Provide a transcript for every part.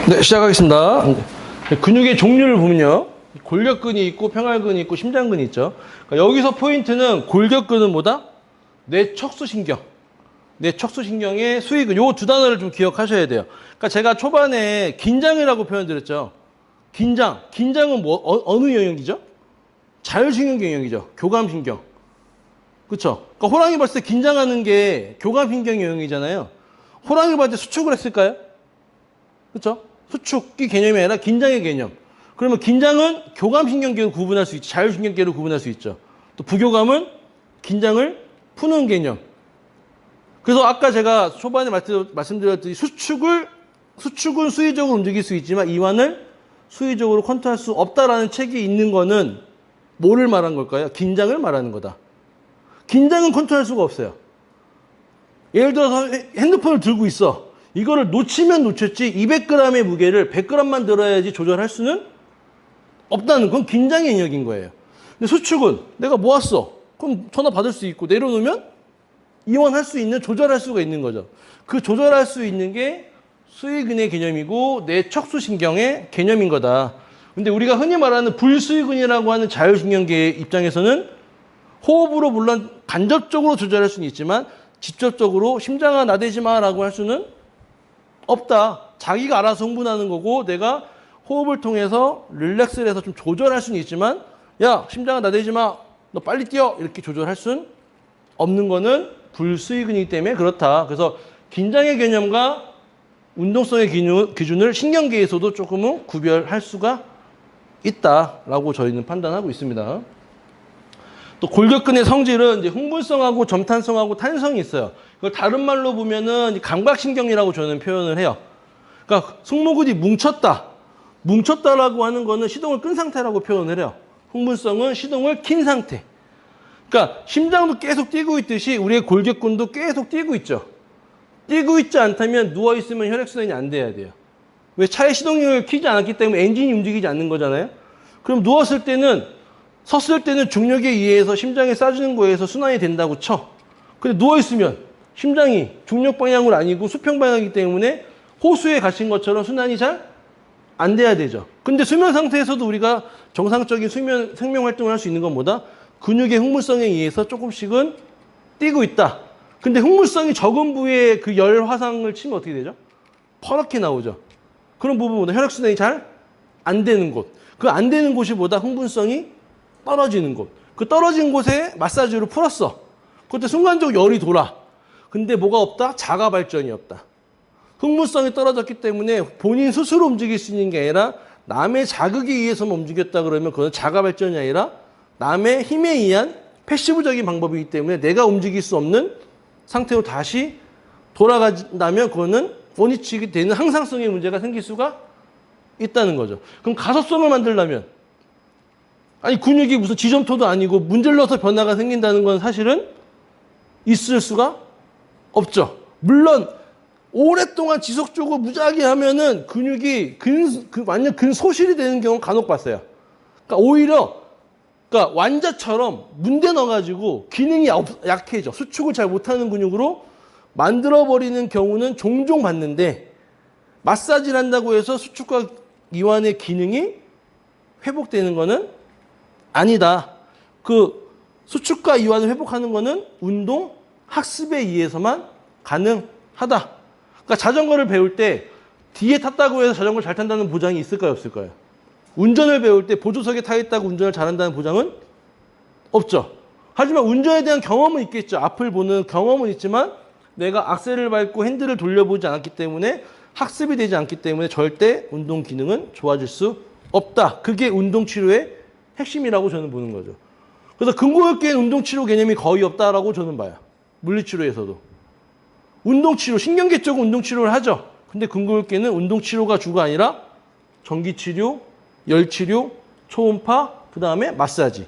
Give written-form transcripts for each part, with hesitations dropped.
네, 시작하겠습니다. 근육의 종류를 보면요. 골격근이 있고 평활근이 있고 심장근이 있죠. 그러니까 여기서 포인트는 골격근은 뭐다? 뇌척수신경. 뇌척수신경의 수익은 요 두 단어를 좀 기억하셔야 돼요. 그러니까 제가 초반에 긴장이라고 표현드렸죠. 긴장. 긴장은 뭐 어느 영역이죠? 자율신경계 영역이죠. 교감신경. 그렇죠? 그러니까 호랑이 봤을 때 긴장하는 게 교감신경 영역이잖아요. 호랑이 봤을 때 수축을 했을까요? 그렇죠? 수축이 개념이 아니라 긴장의 개념. 그러면 긴장은 교감신경계로 구분할 수 있죠. 자율신경계로 구분할 수 있죠. 또 부교감은 긴장을 푸는 개념. 그래서 아까 제가 초반에 말씀드렸듯이 수축은 수의적으로 움직일 수 있지만 이완을 수의적으로 컨트롤할 수 없다라는 책이 있는 거는 뭐를 말한 걸까요? 긴장을 말하는 거다. 긴장은 컨트롤할 수가 없어요. 예를 들어서 핸드폰을 들고 있어. 이거를 놓치면 놓쳤지 200g의 무게를 100g만 들어야지 조절할 수는 없다는 건 긴장의 영역인 거예요. 근데 수축은 내가 모았어. 그럼 전화 받을 수 있고 내려놓으면 이완할 수 있는 조절할 수가 있는 거죠. 그 조절할 수 있는 게 수의근의 개념이고 뇌척수신경의 개념인 거다. 근데 우리가 흔히 말하는 불수의근이라고 하는 자율신경계의 입장에서는 호흡으로 물론 간접적으로 조절할 수는 있지만 직접적으로 심장아 나대지 마라고 할 수는 없다. 자기가 알아서 흥분하는 거고 내가 호흡을 통해서 릴렉스를 해서 좀 조절할 수는 있지만 야 심장아 나대지 마. 너 빨리 뛰어. 이렇게 조절할 수는 없는 거는 불수의근이기 때문에 그렇다. 그래서 긴장의 개념과 운동성의 기준을 신경계에서도 조금은 구별할 수가 있다라고 저희는 판단하고 있습니다. 또 골격근의 성질은 이제 흥분성하고 점탄성하고 탄성이 있어요. 이걸 다른 말로 보면은 감각신경이라고 저는 표현을 해요. 그러니까 승모근이 뭉쳤다. 뭉쳤다라고 하는 거는 시동을 끈 상태라고 표현을 해요. 흥분성은 시동을 킨 상태. 그러니까 심장도 계속 뛰고 있듯이 우리의 골격근도 계속 뛰고 있죠. 뛰고 있지 않다면 누워있으면 혈액순환이 안 돼야 돼요. 왜? 차의 시동을 켜지 않았기 때문에 엔진이 움직이지 않는 거잖아요. 그럼 누웠을 때는 섰을 때는 중력에 의해서 심장에 쏴주는 거에서 순환이 된다고 쳐. 근데 누워있으면 심장이 중력 방향으로 아니고 수평 방향이기 때문에 호수에 갇힌 것처럼 순환이 잘 안 돼야 되죠. 근데 수면 상태에서도 우리가 정상적인 생명 활동을 할 수 있는 건 뭐다? 근육의 흥분성에 의해서 조금씩은 뛰고 있다. 근데 흥분성이 적은 부위에 그 열 화상을 치면 어떻게 되죠? 퍼렇게 나오죠. 그런 부분보다 혈액순환이 잘 안 되는 곳. 그 안 되는 곳이 보다 흥분성이 떨어지는 곳. 그 떨어진 곳에 마사지로 풀었어. 그때 순간적으로 열이 돌아. 근데 뭐가 없다? 자가 발전이 없다. 흥분성이 떨어졌기 때문에 본인 스스로 움직일 수 있는 게 아니라 남의 자극에 의해서만 움직였다 그러면 그건 자가 발전이 아니라 남의 힘에 의한 패시브적인 방법이기 때문에 내가 움직일 수 없는 상태로 다시 돌아간다면 그거는 원위치게 되는 항상성의 문제가 생길 수가 있다는 거죠. 그럼 가소성을 만들려면 아니 근육이 무슨 지점토도 아니고 문질러서 변화가 생긴다는 건 사실은 있을 수가 없죠. 물론 오랫동안 지속적으로 무지하게 하면은 근육이 완전 근소실이 되는 경우 간혹 봤어요. 그러니까 오히려 그러니까 완자처럼 문대 넣어가지고 기능이 약해져. 수축을 잘 못하는 근육으로 만들어버리는 경우는 종종 봤는데 마사지를 한다고 해서 수축과 이완의 기능이 회복되는 거는 아니다. 그 수축과 이완을 회복하는 거는 운동, 학습에 의해서만 가능하다. 그러니까 자전거를 배울 때 뒤에 탔다고 해서 자전거를 잘 탄다는 보장이 있을까요? 없을까요? 운전을 배울 때 보조석에 타 있다고 운전을 잘한다는 보장은 없죠. 하지만 운전에 대한 경험은 있겠죠. 앞을 보는 경험은 있지만 내가 악셀을 밟고 핸들을 돌려보지 않았기 때문에 학습이 되지 않기 때문에 절대 운동 기능은 좋아질 수 없다. 그게 운동치료의 핵심이라고 저는 보는 거죠. 그래서 근고역계엔 운동치료 개념이 거의 없다라고 저는 봐요. 물리치료에서도. 운동치료, 신경계 쪽은 운동치료를 하죠. 근데 근고역계는 운동치료가 주가 아니라 전기치료, 열치료, 초음파, 그 다음에 마사지.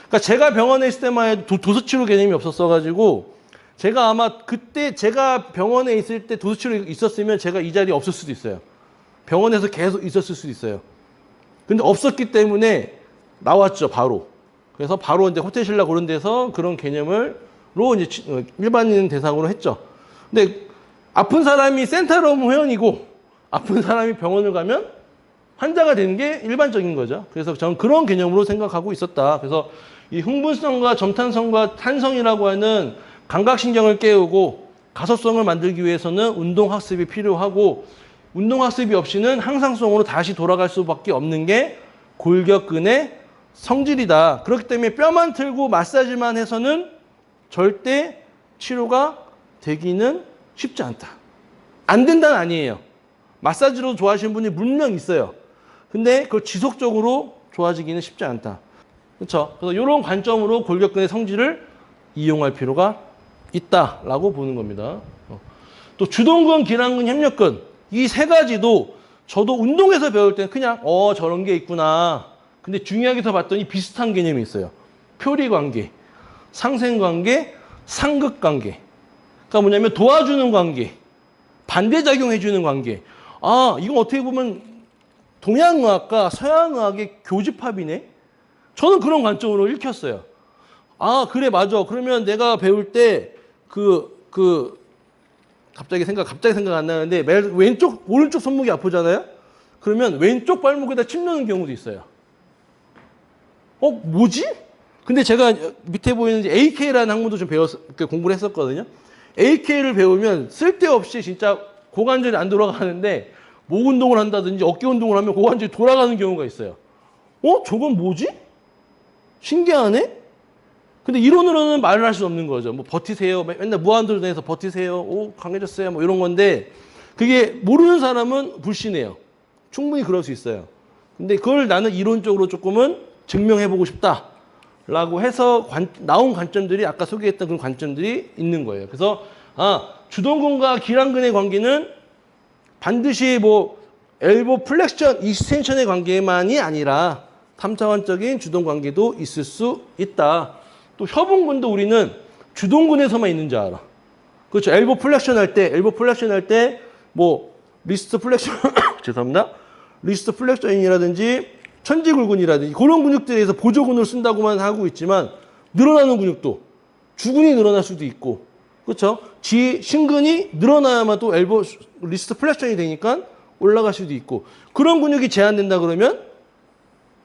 그러니까 제가 병원에 있을 때만 해도 도수치료 개념이 없었어가지고 제가 아마 그때 제가 병원에 있을 때 도수치료 있었으면 제가 이 자리에 없을 수도 있어요. 병원에서 계속 있었을 수도 있어요. 근데 없었기 때문에 나왔죠, 바로. 그래서 바로 이제 호텔 신라 그런 데서 그런 개념으로 이제 일반인 대상으로 했죠. 근데 아픈 사람이 센터룸 회원이고 아픈 사람이 병원을 가면 환자가 되는 게 일반적인 거죠. 그래서 저는 그런 개념으로 생각하고 있었다. 그래서 이 흥분성과 점탄성과 탄성이라고 하는 감각신경을 깨우고 가소성을 만들기 위해서는 운동학습이 필요하고 운동학습이 없이는 항상성으로 다시 돌아갈 수밖에 없는 게 골격근의 성질이다. 그렇기 때문에 뼈만 틀고 마사지만 해서는 절대 치료가 되기는 쉽지 않다. 안 된다는 아니에요. 마사지로 좋아하시는 분이 물론 있어요. 근데 그걸 지속적으로 좋아지기는 쉽지 않다. 그렇죠? 그래서 이런 관점으로 골격근의 성질을 이용할 필요가 있다라고 보는 겁니다. 또 주동근, 기랑근, 협력근 이 세 가지도 저도 운동에서 배울 때는 그냥 저런 게 있구나. 근데 중요하게 더 봤더니 비슷한 개념이 있어요. 표리관계, 상생관계, 상극관계. 그러니까 뭐냐면 도와주는 관계, 반대작용해주는 관계. 이건 어떻게 보면 동양의학과 서양의학의 교집합이네? 저는 그런 관점으로 읽혔어요. 그래, 맞아. 그러면 내가 배울 때 갑자기 생각 안 나는데 왼쪽, 오른쪽 손목이 아프잖아요? 그러면 왼쪽 발목에다 침 넣는 경우도 있어요. 뭐지? 근데 제가 밑에 보이는 AK라는 학문도 좀 공부를 했었거든요. AK를 배우면 쓸데없이 진짜 고관절이 안 돌아가는데 목 운동을 한다든지 어깨 운동을 하면 고관절이 돌아가는 경우가 있어요. 저건 뭐지? 신기하네? 근데 이론으로는 말을 할 수 없는 거죠. 뭐 버티세요. 맨날 무한도전에서 버티세요. 강해졌어요. 뭐 이런 건데 그게 모르는 사람은 불신해요. 충분히 그럴 수 있어요. 근데 그걸 나는 이론적으로 조금은 증명해보고 싶다라고 해서 나온 관점들이 아까 소개했던 그런 관점들이 있는 거예요. 그래서 주동근과 기랑근의 관계는 반드시 엘보 플렉션, 익스텐션의 관계만이 아니라 3차원적인 주동 관계도 있을 수 있다. 또 협응근도 우리는 주동근에서만 있는 줄 알아. 그렇죠. 엘보 플렉션 할 때 리스트 플렉션 죄송합니다. 리스트 플렉션이라든지 천지굴근이라든지 그런 근육들에서 보조근을 쓴다고만 하고 있지만 늘어나는 근육도 주근이 늘어날 수도 있고 그렇죠. 신근이 늘어나야만 또 엘보 리스트 플렉션이 되니까 올라갈 수도 있고 그런 근육이 제한된다 그러면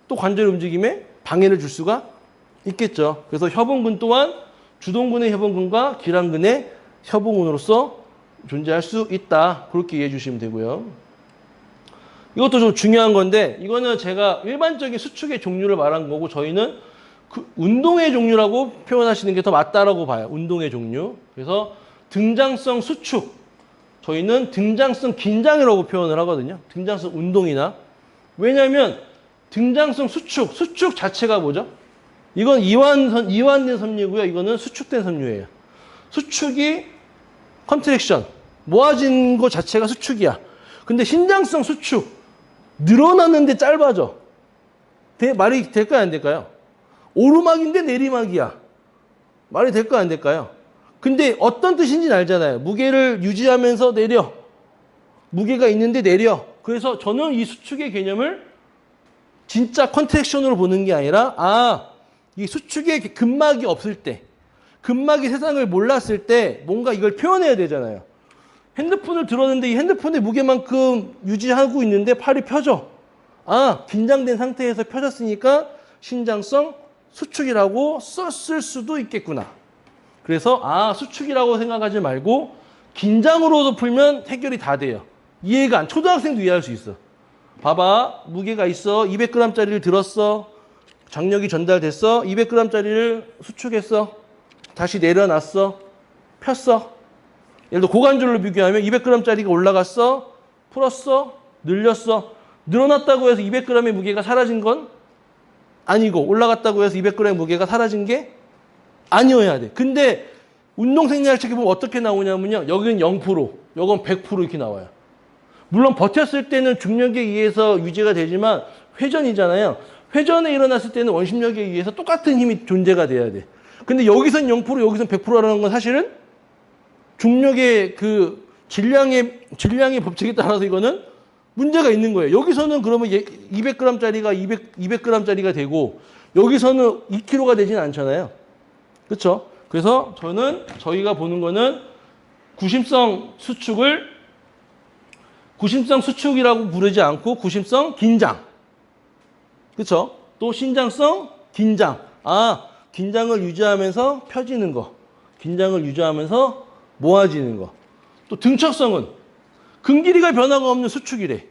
또 관절 움직임에 방해를 줄 수가 있겠죠. 그래서 협응근 또한 주동근의 협응근과 기랑근의 협응근으로서 존재할 수 있다. 그렇게 이해해 주시면 되고요. 이것도 좀 중요한 건데 이거는 제가 일반적인 수축의 종류를 말한 거고 저희는 운동의 종류라고 표현하시는 게 더 맞다라고 봐요. 운동의 종류. 그래서 등장성 수축. 저희는 등장성 긴장이라고 표현을 하거든요. 등장성 운동이나. 왜냐하면 등장성 수축 자체가 뭐죠? 이건 이완된 섬유고요. 이거는 수축된 섬유예요. 수축이 컨트랙션, 모아진 것 자체가 수축이야. 근데 신장성 수축, 늘어났는데 짧아져. 말이 될까요? 안 될까요? 오르막인데 내리막이야. 말이 될까요? 안 될까요? 근데 어떤 뜻인지는 알잖아요. 무게를 유지하면서 내려. 무게가 있는데 내려. 그래서 저는 이 수축의 개념을 진짜 컨트랙션으로 보는 게 아니라 이 수축의 근막이 없을 때 근막이 세상을 몰랐을 때 뭔가 이걸 표현해야 되잖아요. 핸드폰을 들었는데 이 핸드폰의 무게만큼 유지하고 있는데 팔이 펴져. 긴장된 상태에서 펴졌으니까 신장성 수축이라고 썼을 수도 있겠구나. 그래서 수축이라고 생각하지 말고 긴장으로도 풀면 해결이 다 돼요. 초등학생도 이해할 수 있어. 봐봐. 무게가 있어. 200g짜리를 들었어. 장력이 전달됐어. 200g짜리를 수축했어. 다시 내려놨어. 폈어. 예를 들어 고관절로 비교하면 200g짜리가 올라갔어. 풀었어. 늘렸어. 늘어났다고 해서 200g의 무게가 사라진 건 아니고 올라갔다고 해서 200g의 무게가 사라진 게 아니어야 돼. 근데 운동생리학책에 보면 어떻게 나오냐면요. 여기는 0%, 여건 100% 이렇게 나와요. 물론 버텼을 때는 중력에 의해서 유지가 되지만 회전이잖아요. 회전에 일어났을 때는 원심력에 의해서 똑같은 힘이 존재가 돼야 돼. 근데 여기선 0%, 여기선 100%라는 건 사실은 중력의 질량의 법칙에 따라서 이거는 문제가 있는 거예요. 여기서는 그러면 200g짜리가 200g짜리가 되고 여기서는 2kg가 되진 않잖아요. 그렇죠? 그래서 저희가 보는 거는 구심성 수축을 구심성 수축이라고 부르지 않고 구심성 긴장. 그렇죠? 또 신장성 긴장. 긴장을 유지하면서 펴지는 거. 긴장을 유지하면서 모아지는 거. 또 등척성은 근 길이가 변화가 없는 수축이래.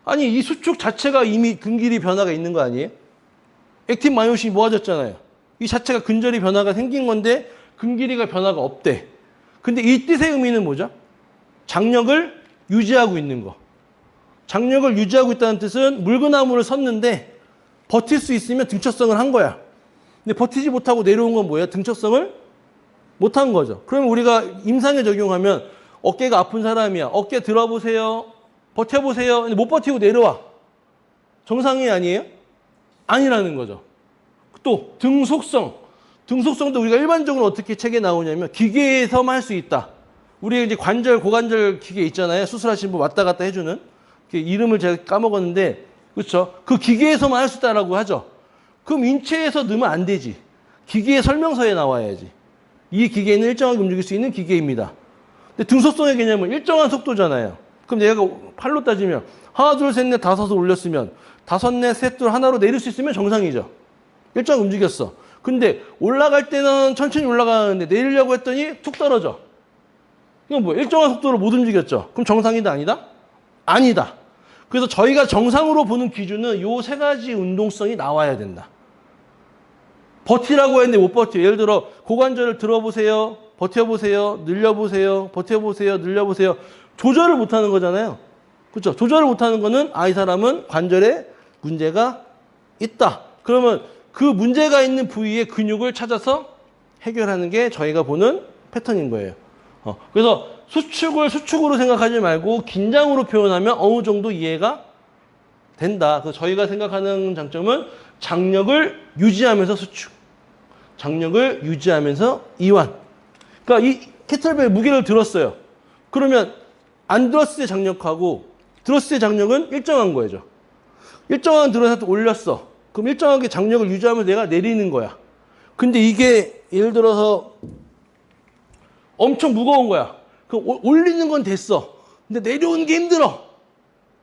아니 이 수축 자체가 이미 근 길이 변화가 있는 거 아니에요? 액틴 마요신이 모아졌잖아요. 이 자체가 근절이 변화가 생긴 건데 근 길이가 변화가 없대. 근데 이 뜻의 의미는 뭐죠? 장력을 유지하고 있는 거. 장력을 유지하고 있다는 뜻은 물구나무를 섰는데 버틸 수 있으면 등척성을 한 거야. 근데 버티지 못하고 내려온 건 뭐예요? 등척성을 못한 거죠. 그러면 우리가 임상에 적용하면 어깨가 아픈 사람이야. 어깨 들어보세요. 버텨보세요. 근데 못 버티고 내려와. 정상이 아니에요? 아니라는 거죠. 또 등속성. 등속성도 우리가 일반적으로 어떻게 책에 나오냐면 기계에서만 할 수 있다. 우리 이제 관절, 고관절 기계 있잖아요. 수술하신 분 왔다 갔다 해주는. 그 이름을 제가 까먹었는데, 그렇죠? 그 기계에서만 할 수 있다라고 하죠. 그럼 인체에서 넣으면 안 되지. 기계의 설명서에 나와야지. 이 기계는 일정하게 움직일 수 있는 기계입니다. 근데 등속성의 개념은 일정한 속도잖아요. 그럼 내가 팔로 따지면 하나, 둘, 셋, 넷, 다섯을 올렸으면 다섯, 넷, 셋, 둘, 하나로 내릴 수 있으면 정상이죠. 일정하게 움직였어. 근데 올라갈 때는 천천히 올라가는데 내리려고 했더니 툭 떨어져. 이건 뭐야? 일정한 속도로 못 움직였죠. 그럼 정상이다 아니다? 아니다. 그래서 저희가 정상으로 보는 기준은 요 세 가지 운동성이 나와야 된다. 버티라고 했는데 못 버텨. 예를 들어 고관절을 들어보세요. 버텨보세요. 늘려보세요. 버텨보세요. 늘려보세요. 조절을 못하는 거잖아요. 그렇죠? 조절을 못하는 거는 이 사람은 관절에 문제가 있다. 그러면 그 문제가 있는 부위의 근육을 찾아서 해결하는 게 저희가 보는 패턴인 거예요. 그래서 수축을 수축으로 생각하지 말고 긴장으로 표현하면 어느 정도 이해가 된다. 그래서 저희가 생각하는 장점은 장력을 유지하면서 수축, 장력을 유지하면서 이완. 그러니까 이 캐틀벨 무게를 들었어요. 그러면 안 들었을 때 장력하고 들었을 때 장력은 일정한 거죠. 일정한 들어서 올렸어. 그럼 일정하게 장력을 유지하면서 내가 내리는 거야. 근데 이게 예를 들어서 엄청 무거운 거야. 그럼 올리는 건 됐어. 근데 내려오는 게 힘들어.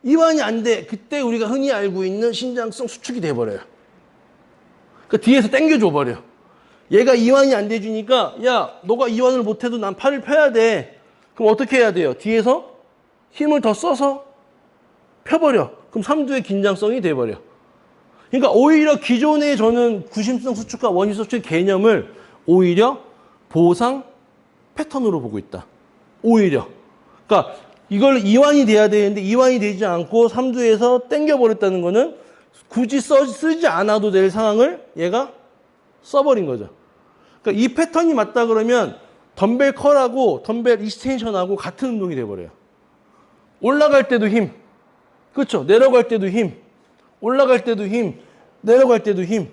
이완이 안 돼. 그때 우리가 흔히 알고 있는 신장성 수축이 돼버려요. 그러니까 뒤에서 당겨줘 버려. 얘가 이완이 안 돼주니까 야 너가 이완을 못해도 난 팔을 펴야 돼. 그럼 어떻게 해야 돼요? 뒤에서 힘을 더 써서 펴버려. 그럼 삼두의 긴장성이 돼버려. 그러니까 오히려 기존의 저는 구심성 수축과 원심 수축의 개념을 오히려 보상 패턴으로 보고 있다. 오히려. 그러니까 이걸 이완이 돼야 되는데 이완이 되지 않고 삼두에서 당겨버렸다는 거는 굳이 쓰지 않아도 될 상황을 얘가 써버린 거죠. 그러니까 이 패턴이 맞다 그러면 덤벨 컬하고 덤벨 익스텐션하고 같은 운동이 돼버려요. 올라갈 때도 힘. 그렇죠? 내려갈 때도 힘. 올라갈 때도 힘. 내려갈 때도 힘.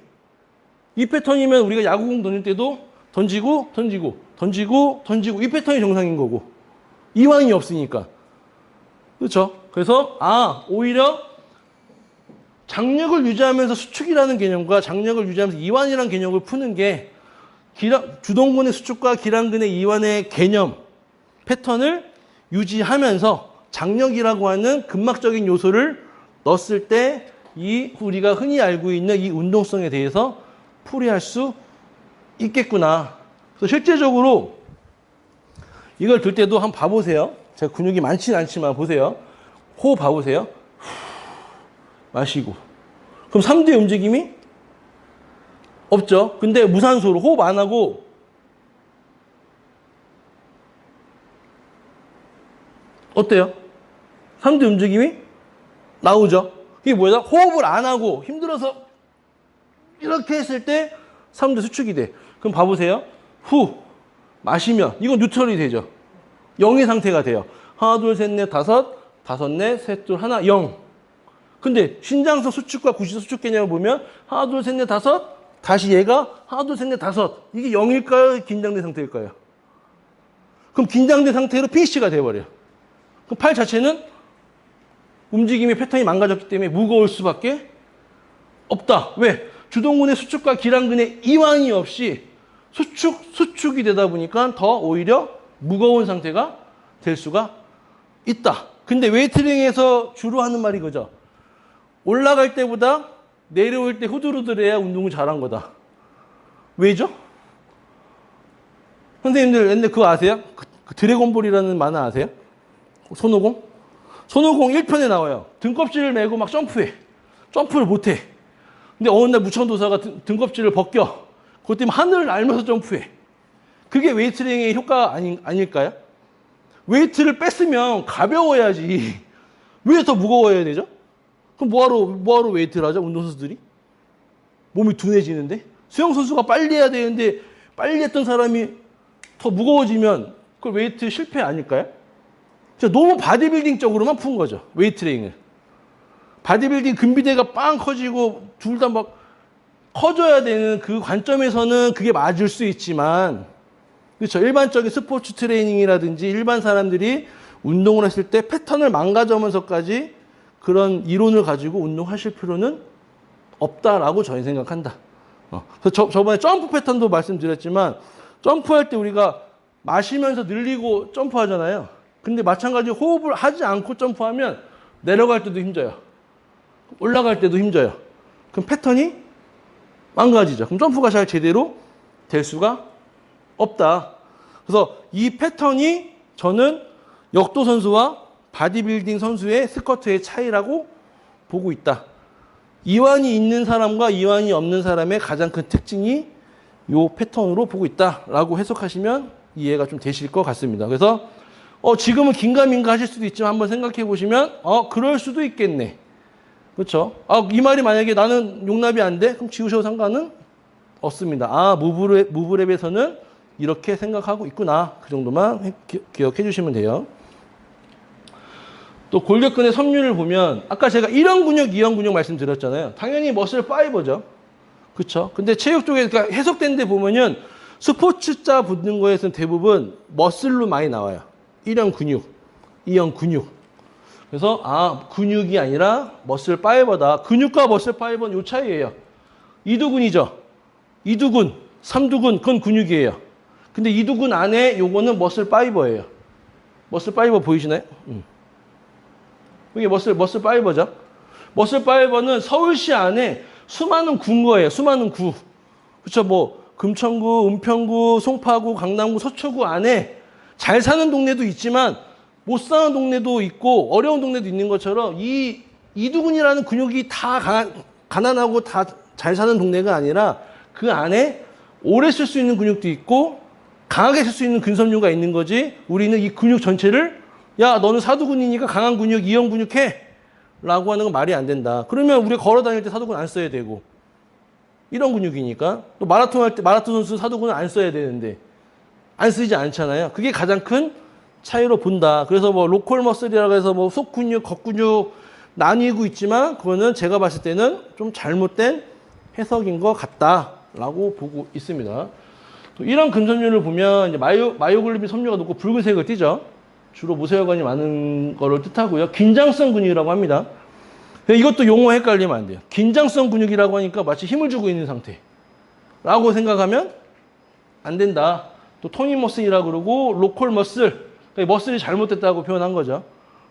이 패턴이면 우리가 야구공 던질 때도 던지고 던지고 던지고 던지고 이 패턴이 정상인 거고 이완이 없으니까. 그렇죠? 그래서 오히려 장력을 유지하면서 수축이라는 개념과 장력을 유지하면서 이완이라는 개념을 푸는 게 주동근의 수축과 기랑근의 이완의 개념, 패턴을 유지하면서 장력이라고 하는 근막적인 요소를 넣었을 때 이 우리가 흔히 알고 있는 이 운동성에 대해서 풀이할 수 있겠구나. 그래서 실제적으로 이걸 들 때도 한번 봐보세요. 제가 근육이 많지는 않지만 보세요. 호흡 봐보세요. 마시고. 그럼 3두의 움직임이 없죠. 근데 무산소로 호흡 안 하고 어때요? 3두 움직임이 나오죠. 이게 뭐야? 호흡을 안 하고 힘들어서 이렇게 했을 때 3두 수축이 돼. 그럼 봐보세요. 후 마시면 이건 뉴트럴이 되죠. 0의 상태가 돼요. 하나, 둘, 셋, 넷, 다섯, 다섯, 넷, 셋, 둘, 하나, 0. 근데 신장성 수축과 구시성 수축 개념을 보면 하나, 둘, 셋, 넷, 다섯, 다시 얘가 하나, 둘, 셋, 넷, 다섯. 이게 0일까요? 긴장된 상태일까요? 그럼 긴장된 상태로 피니시가 돼버려요. 그럼 팔 자체는 움직임의 패턴이 망가졌기 때문에 무거울 수밖에 없다. 왜? 주동근의 수축과 기랑근의 이완이 없이 수축이 되다 보니까 더 오히려 무거운 상태가 될 수가 있다. 근데 웨이트링에서 주로 하는 말이 그죠. 올라갈 때보다 내려올 때 후들후들해야 운동을 잘한 거다. 왜죠? 선생님들 옛날 그거 아세요? 그 드래곤볼이라는 만화 아세요? 손오공? 손오공 1편에 나와요. 등껍질을 메고 막 점프해. 점프를 못해. 근데 어느 날 무천도사가 등껍질을 벗겨. 그것 때문에 하늘을 날면서 점프해. 그게 웨이트링의 효과 아닐까요? 웨이트를 뺐으면 가벼워야지. 왜 더 무거워야 되죠? 그럼 뭐하러 웨이트를 하죠? 운동선수들이? 몸이 둔해지는데? 수영선수가 빨리 해야 되는데 빨리 했던 사람이 더 무거워지면 그걸 웨이트 실패 아닐까요? 너무 바디빌딩적으로만 푼 거죠. 웨이트 트레이닝을. 바디빌딩 근비대가 빵 커지고 둘 다 막 커져야 되는 그 관점에서는 그게 맞을 수 있지만 그렇죠. 일반적인 스포츠 트레이닝이라든지 일반 사람들이 운동을 했을 때 패턴을 망가져면서까지 그런 이론을 가지고 운동하실 필요는 없다라고 저는 생각한다. 그래서 저번에 점프 패턴도 말씀드렸지만 점프할 때 우리가 마시면서 늘리고 점프하잖아요. 근데 마찬가지로 호흡을 하지 않고 점프하면 내려갈 때도 힘줘요. 올라갈 때도 힘줘요. 그럼 패턴이 망가지죠. 그럼 점프가 잘 제대로 될 수가 없다. 그래서 이 패턴이 저는 역도 선수와 바디빌딩 선수의 스쿼트의 차이라고 보고 있다. 이완이 있는 사람과 이완이 없는 사람의 가장 큰 특징이 이 패턴으로 보고 있다라고 해석하시면 이해가 좀 되실 것 같습니다. 그래서 지금은 긴가민가 하실 수도 있지만 한번 생각해 보시면 그럴 수도 있겠네. 그렇죠? 이 말이 만약에 나는 용납이 안 돼? 그럼 지우셔도 상관은 없습니다. 무브랩에서는 이렇게 생각하고 있구나. 그 정도만 기억해 주시면 돼요. 또 골격근의 섬유를 보면 아까 제가 1형 근육, 2형 근육 말씀드렸잖아요. 당연히 머슬 파이버죠. 그렇죠? 근데 체육 쪽에 그러니까 해석된 데 보면은 스포츠자 붙는 거에서는 대부분 머슬로 많이 나와요. 1형 근육, 2형 근육. 그래서 근육이 아니라 머슬 파이버다. 근육과 머슬 파이버는 요 차이예요. 이두근이죠. 이두근, 삼두근 그건 근육이에요. 근데 이두근 안에 요거는 머슬 파이버예요. 머슬 파이버 보이시나요? 이게 머슬 파이버죠. 머슬 파이버는 서울시 안에 수많은 구인 거예요. 수많은 구. 그렇죠? 뭐 금천구, 은평구, 송파구, 강남구, 서초구 안에 잘 사는 동네도 있지만 못 사는 동네도 있고 어려운 동네도 있는 것처럼 이 이두근이라는 근육이 다 가난하고 다 잘 사는 동네가 아니라 그 안에 오래 쓸 수 있는 근육도 있고 강하게 쓸 수 있는 근섬유가 있는 거지. 우리는 이 근육 전체를 야 너는 사두근이니까 강한 근육, 2형 근육 해 라고 하는 건 말이 안 된다. 그러면 우리가 걸어 다닐 때 사두근 안 써야 되고 이런 근육이니까 또 마라톤 할 때 마라톤 선수 사두근은 안 써야 되는데 안 쓰지 않잖아요. 그게 가장 큰 차이로 본다. 그래서 뭐 로컬 머슬이라고 해서 뭐 속근육, 겉근육 나뉘고 있지만 그거는 제가 봤을 때는 좀 잘못된 해석인 것 같다라고 보고 있습니다. 또 이런 근섬유를 보면 이제 마이오글로빈 섬유가 높고 붉은색을 띠죠. 주로 모세혈관이 많은 거를 뜻하고요. 긴장성 근육이라고 합니다. 이것도 용어 헷갈리면 안 돼요. 긴장성 근육이라고 하니까 마치 힘을 주고 있는 상태라고 생각하면 안 된다. 또 토닝 머슬이라고 그러고 로컬 머슬, 그러니까 머슬이 잘못됐다고 표현한 거죠.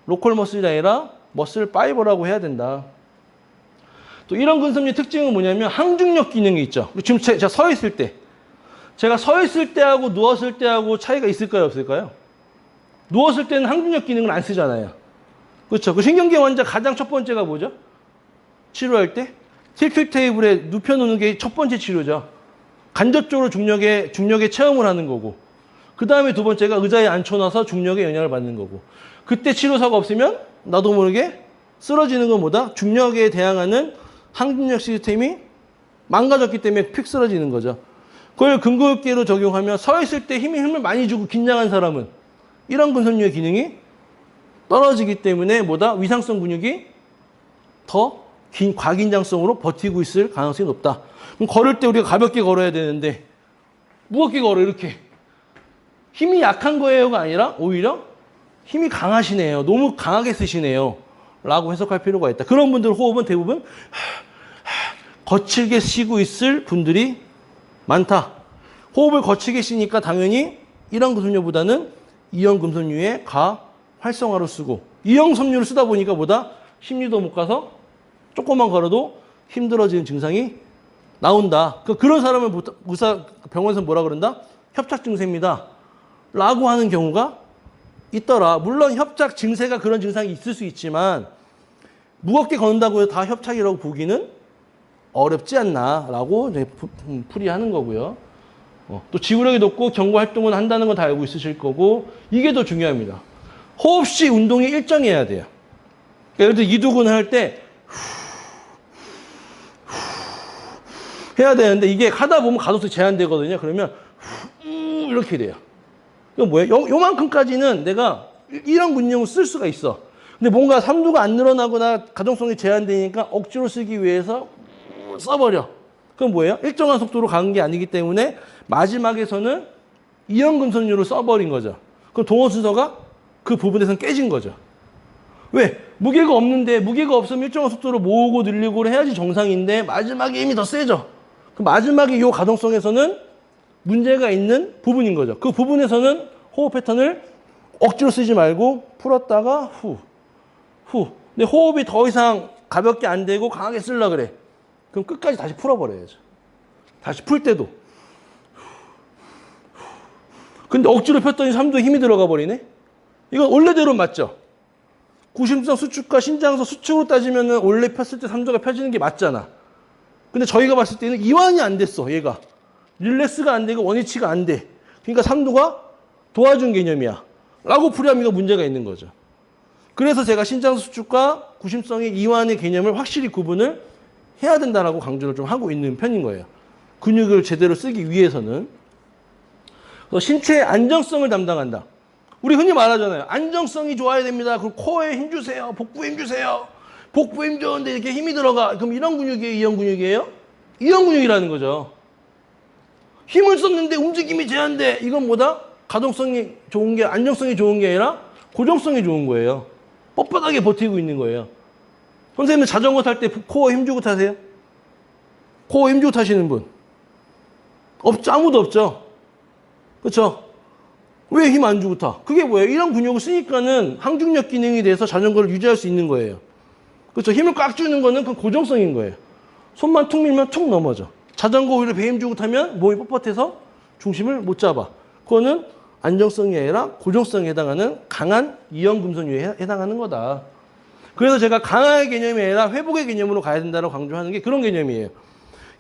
로컬 머슬이 아니라 머슬 파이버라고 해야 된다. 또 이런 근섬유 특징은 뭐냐면 항중력 기능이 있죠. 지금 제가 서 있을 때, 제가 서 있을 때하고 누웠을 때하고 차이가 있을까요, 없을까요? 누웠을 때는 항중력 기능을 안 쓰잖아요. 그렇죠? 그 신경계 환자 가장 첫 번째가 뭐죠? 치료할 때 틸트 테이블에 눕혀놓는 게 첫 번째 치료죠. 간접적으로 중력의 체험을 하는 거고, 그 다음에 두 번째가 의자에 앉혀놔서 중력의 영향을 받는 거고, 그때 치료사가 없으면 나도 모르게 쓰러지는 건 뭐다? 중력에 대항하는 항중력 시스템이 망가졌기 때문에 픽 쓰러지는 거죠. 그걸 근근육계로 적용하면 서 있을 때 힘을 많이 주고 긴장한 사람은 이런 근섬유의 기능이 떨어지기 때문에 뭐다? 위상성 근육이 더 과긴장성으로 버티고 있을 가능성이 높다. 그럼 걸을 때 우리가 가볍게 걸어야 되는데 무겁게 걸어 이렇게. 힘이 약한 거예요가 아니라 오히려 힘이 강하시네요. 너무 강하게 쓰시네요. 라고 해석할 필요가 있다. 그런 분들 호흡은 대부분 거칠게 쉬고 있을 분들이 많다. 호흡을 거칠게 쉬니까 당연히 이런 근섬유보다는 이형 근섬유의 활성화로 쓰고 이형섬유를 쓰다 보니까 뭐다? 심리도 못 가서 조금만 걸어도 힘들어지는 증상이 나온다. 그런 사람을 병원에서 뭐라 그런다? 협착 증세입니다. 라고 하는 경우가 있더라. 물론 협착 증세가 그런 증상이 있을 수 있지만 무겁게 걷는다고 해서 다 협착이라고 보기는 어렵지 않나라고 풀이하는 거고요. 또 지구력이 높고 경구 활동은 한다는 건 다 알고 있으실 거고 이게 더 중요합니다. 호흡시 운동이 일정해야 돼요. 그러니까 예를 들어 이두근 할 때 해야 되는데 이게 하다 보면 가속도 제한되거든요. 그러면 이렇게 돼요. 이거 뭐예요? 요만큼까지는 내가 이런 근육을 쓸 수가 있어. 근데 뭔가 삼두가 안 늘어나거나 가동성이 제한되니까 억지로 쓰기 위해서 써버려. 그럼 뭐예요? 일정한 속도로 가는 게 아니기 때문에 마지막에서는 이형금속류를 써버린 거죠. 그럼 동원 순서가 그 부분에서는 깨진 거죠. 왜? 무게가 없는데 무게가 없으면 일정한 속도로 모으고 늘리고 해야지 정상인데 마지막에 힘이 더 세죠. 그 마지막에 이 가동성에서는 문제가 있는 부분인 거죠. 그 부분에서는 호흡 패턴을 억지로 쓰지 말고 풀었다가 후. 근데 호흡이 더 이상 가볍게 안 되고 강하게 쓰려고 그래. 그럼 끝까지 다시 풀어버려야죠. 다시 풀 때도. 근데 억지로 폈더니 삼두에 힘이 들어가 버리네? 이건 원래대로 맞죠? 구심성 수축과 신장성 수축으로 따지면 원래 폈을 때 삼두가 펴지는 게 맞잖아. 근데 저희가 봤을 때는 이완이 안 됐어, 얘가. 릴렉스가 안 되고 원위치가 안 돼. 그러니까 삼두가 도와준 개념이야. 라고 풀이하면 이거 문제가 있는 거죠. 그래서 제가 신장성 수축과 구심성의 이완의 개념을 확실히 구분을 해야 된다라고 강조를 좀 하고 있는 편인 거예요. 근육을 제대로 쓰기 위해서는. 신체의 안정성을 담당한다. 우리 흔히 말하잖아요. 안정성이 좋아야 됩니다. 그럼 코어에 힘 주세요. 복부에 힘 주세요. 복부에 힘 주는데 이렇게 힘이 들어가. 그럼 이런 근육이에요? 이형 근육이에요? 이형 근육이라는 거죠. 힘을 썼는데 움직임이 제한돼. 이건 뭐다? 가동성이 좋은 게, 안정성이 좋은 게 아니라 고정성이 좋은 거예요. 뻣뻣하게 버티고 있는 거예요. 선생님은 자전거 탈 때 코어 힘 주고 타세요? 코어 힘 주고 타시는 분? 없죠. 아무도 없죠. 그렇죠? 왜 힘 안 주고 타? 그게 뭐예요? 이런 근육을 쓰니까는 항중력 기능이 돼서 자전거를 유지할 수 있는 거예요. 그렇죠? 힘을 꽉 주는 거는 그 고정성인 거예요. 손만 툭 밀면 툭 넘어져. 자전거 오히려 배 힘 주고 타면 몸이 뻣뻣해서 중심을 못 잡아. 그거는 안정성이 아니라 고정성에 해당하는 강한 이형 금속류에 해당하는 거다. 그래서 제가 강화의 개념이 아니라 회복의 개념으로 가야 된다고 강조하는 게 그런 개념이에요.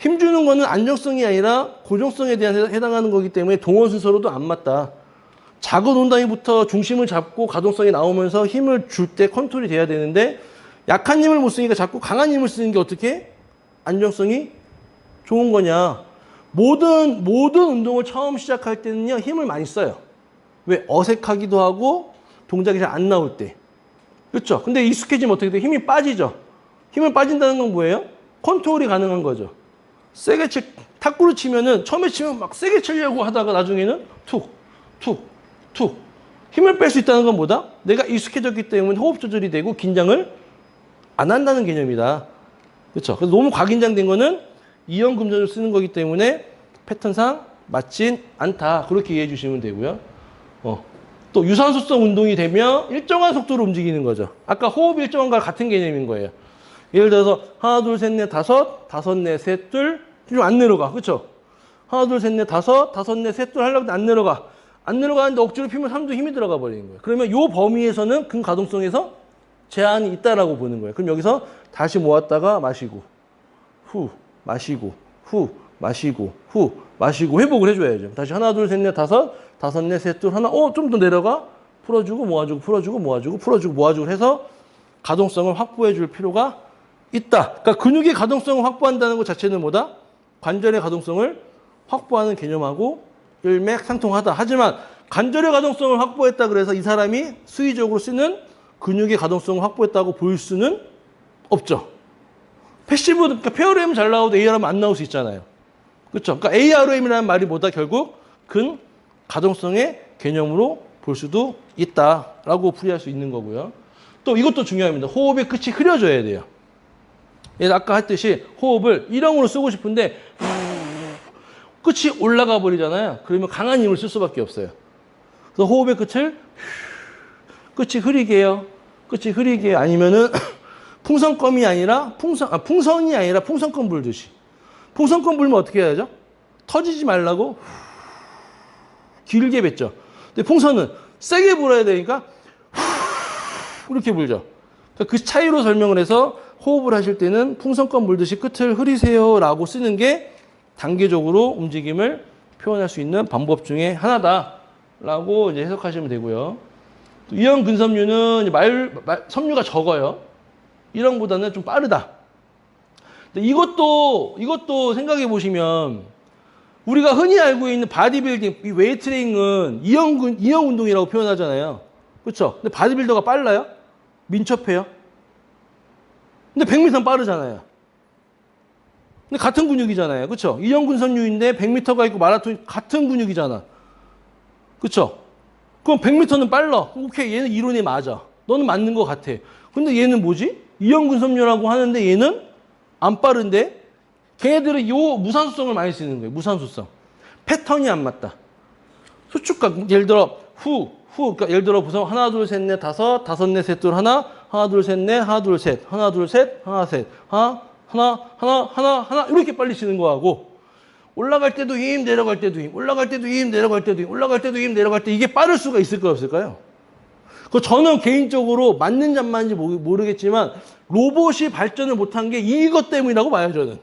힘주는 거는 안정성이 아니라 고정성에 대한 해당하는 거기 때문에 동원 순서로도 안 맞다. 작은 온단위부터 중심을 잡고 가동성이 나오면서 힘을 줄 때 컨트롤이 돼야 되는데 약한 힘을 못 쓰니까 자꾸 강한 힘을 쓰는 게 어떻게 안정성이 좋은 거냐. 모든 운동을 처음 시작할 때는요, 힘을 많이 써요. 왜? 어색하기도 하고 동작이 잘 안 나올 때. 그렇죠? 근데 익숙해지면 어떻게 돼? 힘이 빠지죠. 힘을 빠진다는 건 뭐예요? 컨트롤이 가능한 거죠. 세게 탁구를 치면은 처음에 치면 막 세게 치려고 하다가 나중에는 툭 힘을 뺄 수 있다는 건 뭐다? 내가 익숙해졌기 때문에 호흡 조절이 되고 긴장을 안 한다는 개념이다. 그렇죠? 그래서 너무 과긴장된 거는 이형 금전을 쓰는 거기 때문에 패턴상 맞진 않다. 그렇게 이해해 주시면 되고요. 또 유산소성 운동이 되면 일정한 속도로 움직이는 거죠. 아까 호흡 일정한과 같은 개념인 거예요. 예를 들어서 하나, 둘, 셋, 넷, 다섯, 넷, 셋, 둘, 좀 안 내려가. 그렇죠? 하나, 둘, 셋, 넷, 다섯, 넷, 셋, 둘 하려고 안 내려가. 안 내려가는데 억지로 피면 삼두 힘이 들어가 버리는 거예요. 그러면 이 범위에서는 근가동성에서 제한이 있다라고 보는 거예요. 그럼 여기서 다시 모았다가 마시고, 후, 마시고, 후, 마시고, 후, 마시고 회복을 해줘야죠. 다시 하나, 둘, 셋, 넷, 다섯, 넷, 셋, 둘, 하나, 좀 더 내려가. 풀어주고, 모아주고, 풀어주고, 모아주고, 풀어주고, 모아주고 해서 가동성을 확보해 줄 필요가 있다. 그러니까 근육의 가동성을 확보한다는 것 자체는 뭐다? 관절의 가동성을 확보하는 개념하고 일맥상통하다. 하지만 관절의 가동성을 확보했다 그래서 이 사람이 수의적으로 쓰는 근육의 가동성을 확보했다고 볼 수는 없죠. 패시브, 그러니까 페어램은 잘 나오도 ARM은 안 나올 수 있잖아요. 그렇죠? 그러니까 ARM이라는 말이 뭐다? 결국 근 가동성의 개념으로 볼 수도 있다라고 풀이할 수 있는 거고요. 또 이것도 중요합니다. 호흡의 끝이 흐려져야 돼요. 아까 했듯이 호흡을 일형으로 쓰고 싶은데 끝이 올라가 버리잖아요. 그러면 강한 힘을 쓸 수밖에 없어요. 그래서 호흡의 끝이 흐리게 해요. 그치, 흐리게. 아니면은 풍선껌이 아니라 풍선이 아니라 풍선껌 불듯이. 풍선껌 불면 어떻게 해야죠? 터지지 말라고 길게 뱉죠. 근데 풍선은 세게 불어야 되니까 이렇게 불죠. 그 차이로 설명을 해서 호흡을 하실 때는 풍선껌 불듯이 끝을 흐리세요 라고 쓰는 게 단계적으로 움직임을 표현할 수 있는 방법 중에 하나다라고 이제 해석하시면 되고요. 이형 근섬유는 섬유가 적어요. 1형보다는 좀 빠르다. 근데 이것도 생각해 보시면 우리가 흔히 알고 있는 바디빌딩, 이 웨이트 트레이닝은 2형 운동이라고 표현하잖아요. 그렇죠? 근데 바디빌더가 빨라요? 민첩해요? 근데 100m는 빠르잖아요. 근데 같은 근육이잖아요. 그렇죠? 2형 근섬유인데 100m가 있고 마라톤 같은 근육이잖아. 그렇죠? 그럼 100m는 빨라. 오케이, 얘는 이론이 맞아. 너는 맞는 것 같아. 근데 얘는 뭐지? 2형 근섬유라고 하는데 얘는 안 빠른데 걔네들은 요 무산소성을 많이 쓰는 거예요. 무산소성. 패턴이 안 맞다. 수축각, 예를 들어 그러니까 예를 들어 보세요. 하나, 둘, 셋, 넷, 다섯, 넷, 셋, 둘, 하나, 하나, 둘, 셋, 넷, 하나, 둘, 셋, 하나, 둘, 셋, 하나, 셋, 하나, 이렇게 빨리 치는 거하고 올라갈 때도 힘, 내려갈 때도 힘, 올라갈 때도 힘, 내려갈 때도 힘, 올라갈 때도 힘, 내려갈 때 이게 빠를 수가 있을까요, 없을까요? 저는 개인적으로 맞는지 안 맞는지 모르겠지만 로봇이 발전을 못한 게 이것 때문이라고 봐요, 저는.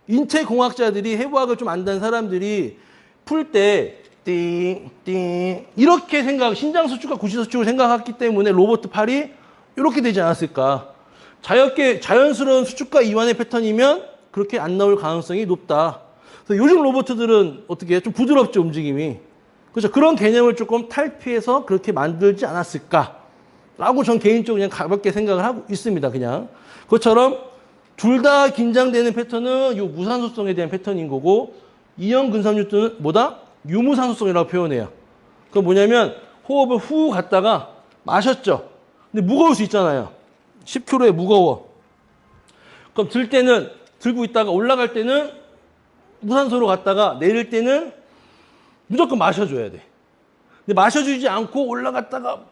인체공학자들이 해부학을 좀 안다는 사람들이 풀 때 띵띵 이렇게 신장수축과 구시수축을 생각했기 때문에 로봇 팔이 이렇게 되지 않았을까. 자연스러운 수축과 이완의 패턴이면 그렇게 안 나올 가능성이 높다. 그래서 요즘 로봇들은 어떻게 해요? 좀 부드럽죠, 움직임이. 그렇죠. 그런 개념을 조금 탈피해서 그렇게 만들지 않았을까라고 전 개인적으로 그냥 가볍게 생각을 하고 있습니다. 그냥. 그것처럼 둘 다 긴장되는 패턴은 이 무산소성에 대한 패턴인 거고 2형 근섬유는 뭐다? 유무산소성이라고 표현해요. 그건 뭐냐면 호흡을 후 갔다가 마셨죠. 근데 무거울 수 있잖아요. 10kg에 무거워. 그럼 들 때는 들고 있다가 올라갈 때는 무산소로 갔다가 내릴 때는 무조건 마셔줘야 돼. 근데 마셔주지 않고 올라갔다가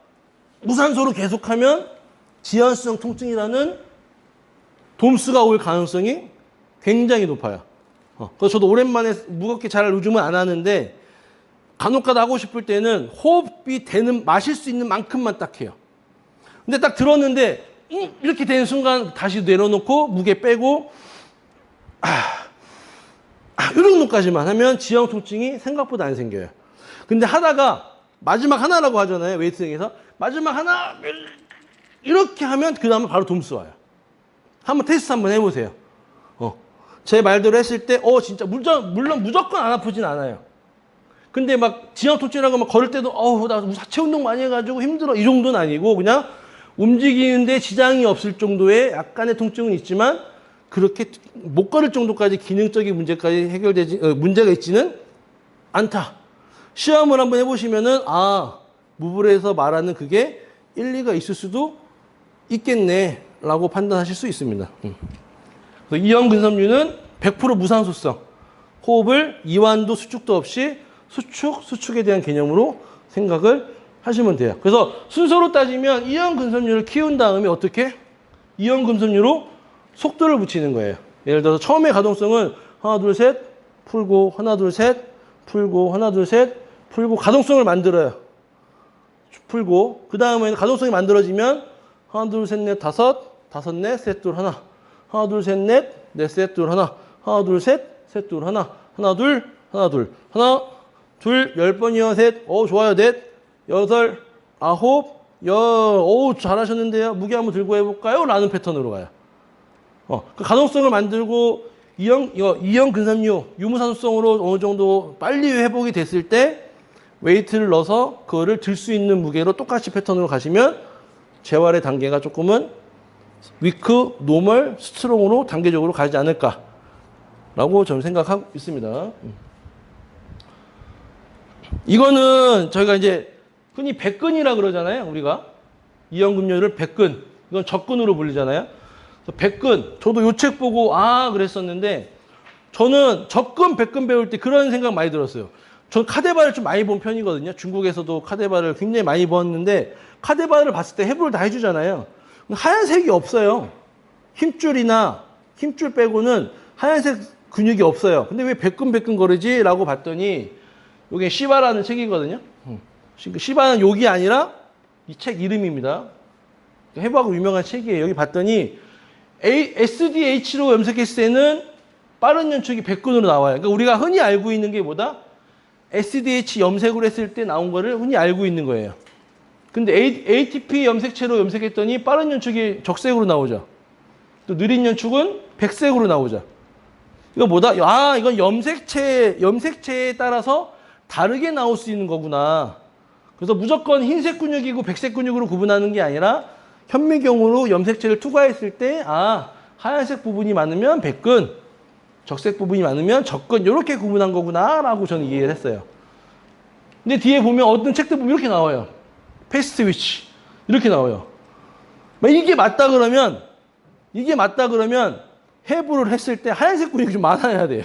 무산소로 계속하면 지연성 통증이라는 돔스가 올 가능성이 굉장히 높아요. 그래서 저도 오랜만에 무겁게 잘 요즘은 안 하는데 간혹가다 하고 싶을 때는 호흡이 되는 마실 수 있는 만큼만 딱 해요. 근데 딱 들었는데 이렇게 되는 순간 다시 내려놓고 무게 빼고 이 정도까지만 하면 지형 통증이 생각보다 안 생겨요. 근데 하다가 마지막 하나라고 하잖아요. 웨이트링에서 마지막 하나 이렇게 하면 그 다음에 바로 돔스 와요. 한번 테스트 한번 해보세요. 제 말대로 했을 때 진짜 물론 무조건 안 아프진 않아요. 근데 막 지형 통증이라고 막 걸을 때도 나 하체 운동 많이 해가지고 힘들어 이 정도는 아니고 그냥 움직이는데 지장이 없을 정도의 약간의 통증은 있지만 그렇게 못 걸을 정도까지 기능적인 문제까지 문제가 있지는 않다. 시험을 한번 해보시면은 무브레에서 말하는 그게 일리가 있을 수도 있겠네 라고 판단하실 수 있습니다. 그래서 2형 근섬유는 100% 무산소성, 호흡을 이완도 수축도 없이 수축에 대한 개념으로 생각을 하시면 돼요. 그래서 순서로 따지면 2형 근섬유를 키운 다음에 어떻게? 2형 근섬유로 속도를 붙이는 거예요. 예를 들어서 처음에 가동성은 하나 둘 셋 풀고 하나 둘 셋 풀고 하나 둘 셋 풀고 가동성을 만들어요. 풀고 그 다음에는 가동성이 만들어지면 하나 둘 셋 넷 다섯 넷 셋 둘 하나 하나 둘 셋 넷 넷 셋 둘 하나 하나 둘 셋 셋 둘 하나 하나 둘 하나 둘 10번이요 셋 좋아요 넷 여덟 아홉 잘하셨는데요. 무게 한번 들고 해볼까요? 라는 패턴으로 가요. 그 가동성을 만들고 2형 근섬유 유무산소성으로 어느 정도 빨리 회복이 됐을 때 웨이트를 넣어서 그거를 들 수 있는 무게로 똑같이 패턴으로 가시면 재활의 단계가 조금은 위크, 노멀, 스트롱으로 단계적으로 가지 않을까라고 저는 생각하고 있습니다. 이거는 저희가 이제 흔히 백근이라 그러잖아요. 우리가 2형 근섬유를 백근, 이건 적근으로 불리잖아요. 백근, 저도 요 책 보고 그랬었는데 저는 적근, 백근 배울 때 그런 생각 많이 들었어요. 전 카데바를 좀 많이 본 편이거든요. 중국에서도 카데바를 굉장히 많이 봤는데 카데바를 봤을 때 해부를 다 해주잖아요. 하얀색이 없어요. 힘줄 빼고는 하얀색 근육이 없어요. 근데 왜 배끈배끈 거리지? 라고 봤더니 이게 시바라는 책이거든요. 시바는 욕이 아니라 이 책 이름입니다. 해부하고 유명한 책이에요. 여기 봤더니 SDH로 염색했을 때는 빠른 연축이 배끈으로 나와요. 그러니까 우리가 흔히 알고 있는 게 뭐다? SDH 염색으로 했을 때 나온 거를 흔히 알고 있는 거예요. 근데 ATP 염색체로 염색했더니 빠른 연축이 적색으로 나오죠. 또 느린 연축은 백색으로 나오죠. 이거 뭐다? 아, 이건 염색체에 따라서 다르게 나올 수 있는 거구나. 그래서 무조건 흰색 근육이고 백색 근육으로 구분하는 게 아니라 현미경으로 염색체를 투과했을 때, 아, 하얀색 부분이 많으면 백근, 적색 부분이 많으면 적근, 이렇게 구분한 거구나, 라고 저는 이해를 했어요. 근데 뒤에 보면 어떤 책들 보면 이렇게 나와요. 패스트 위치. 이렇게 나와요. 이게 맞다 그러면 해부를 했을 때 하얀색 근육이 좀 많아야 돼요.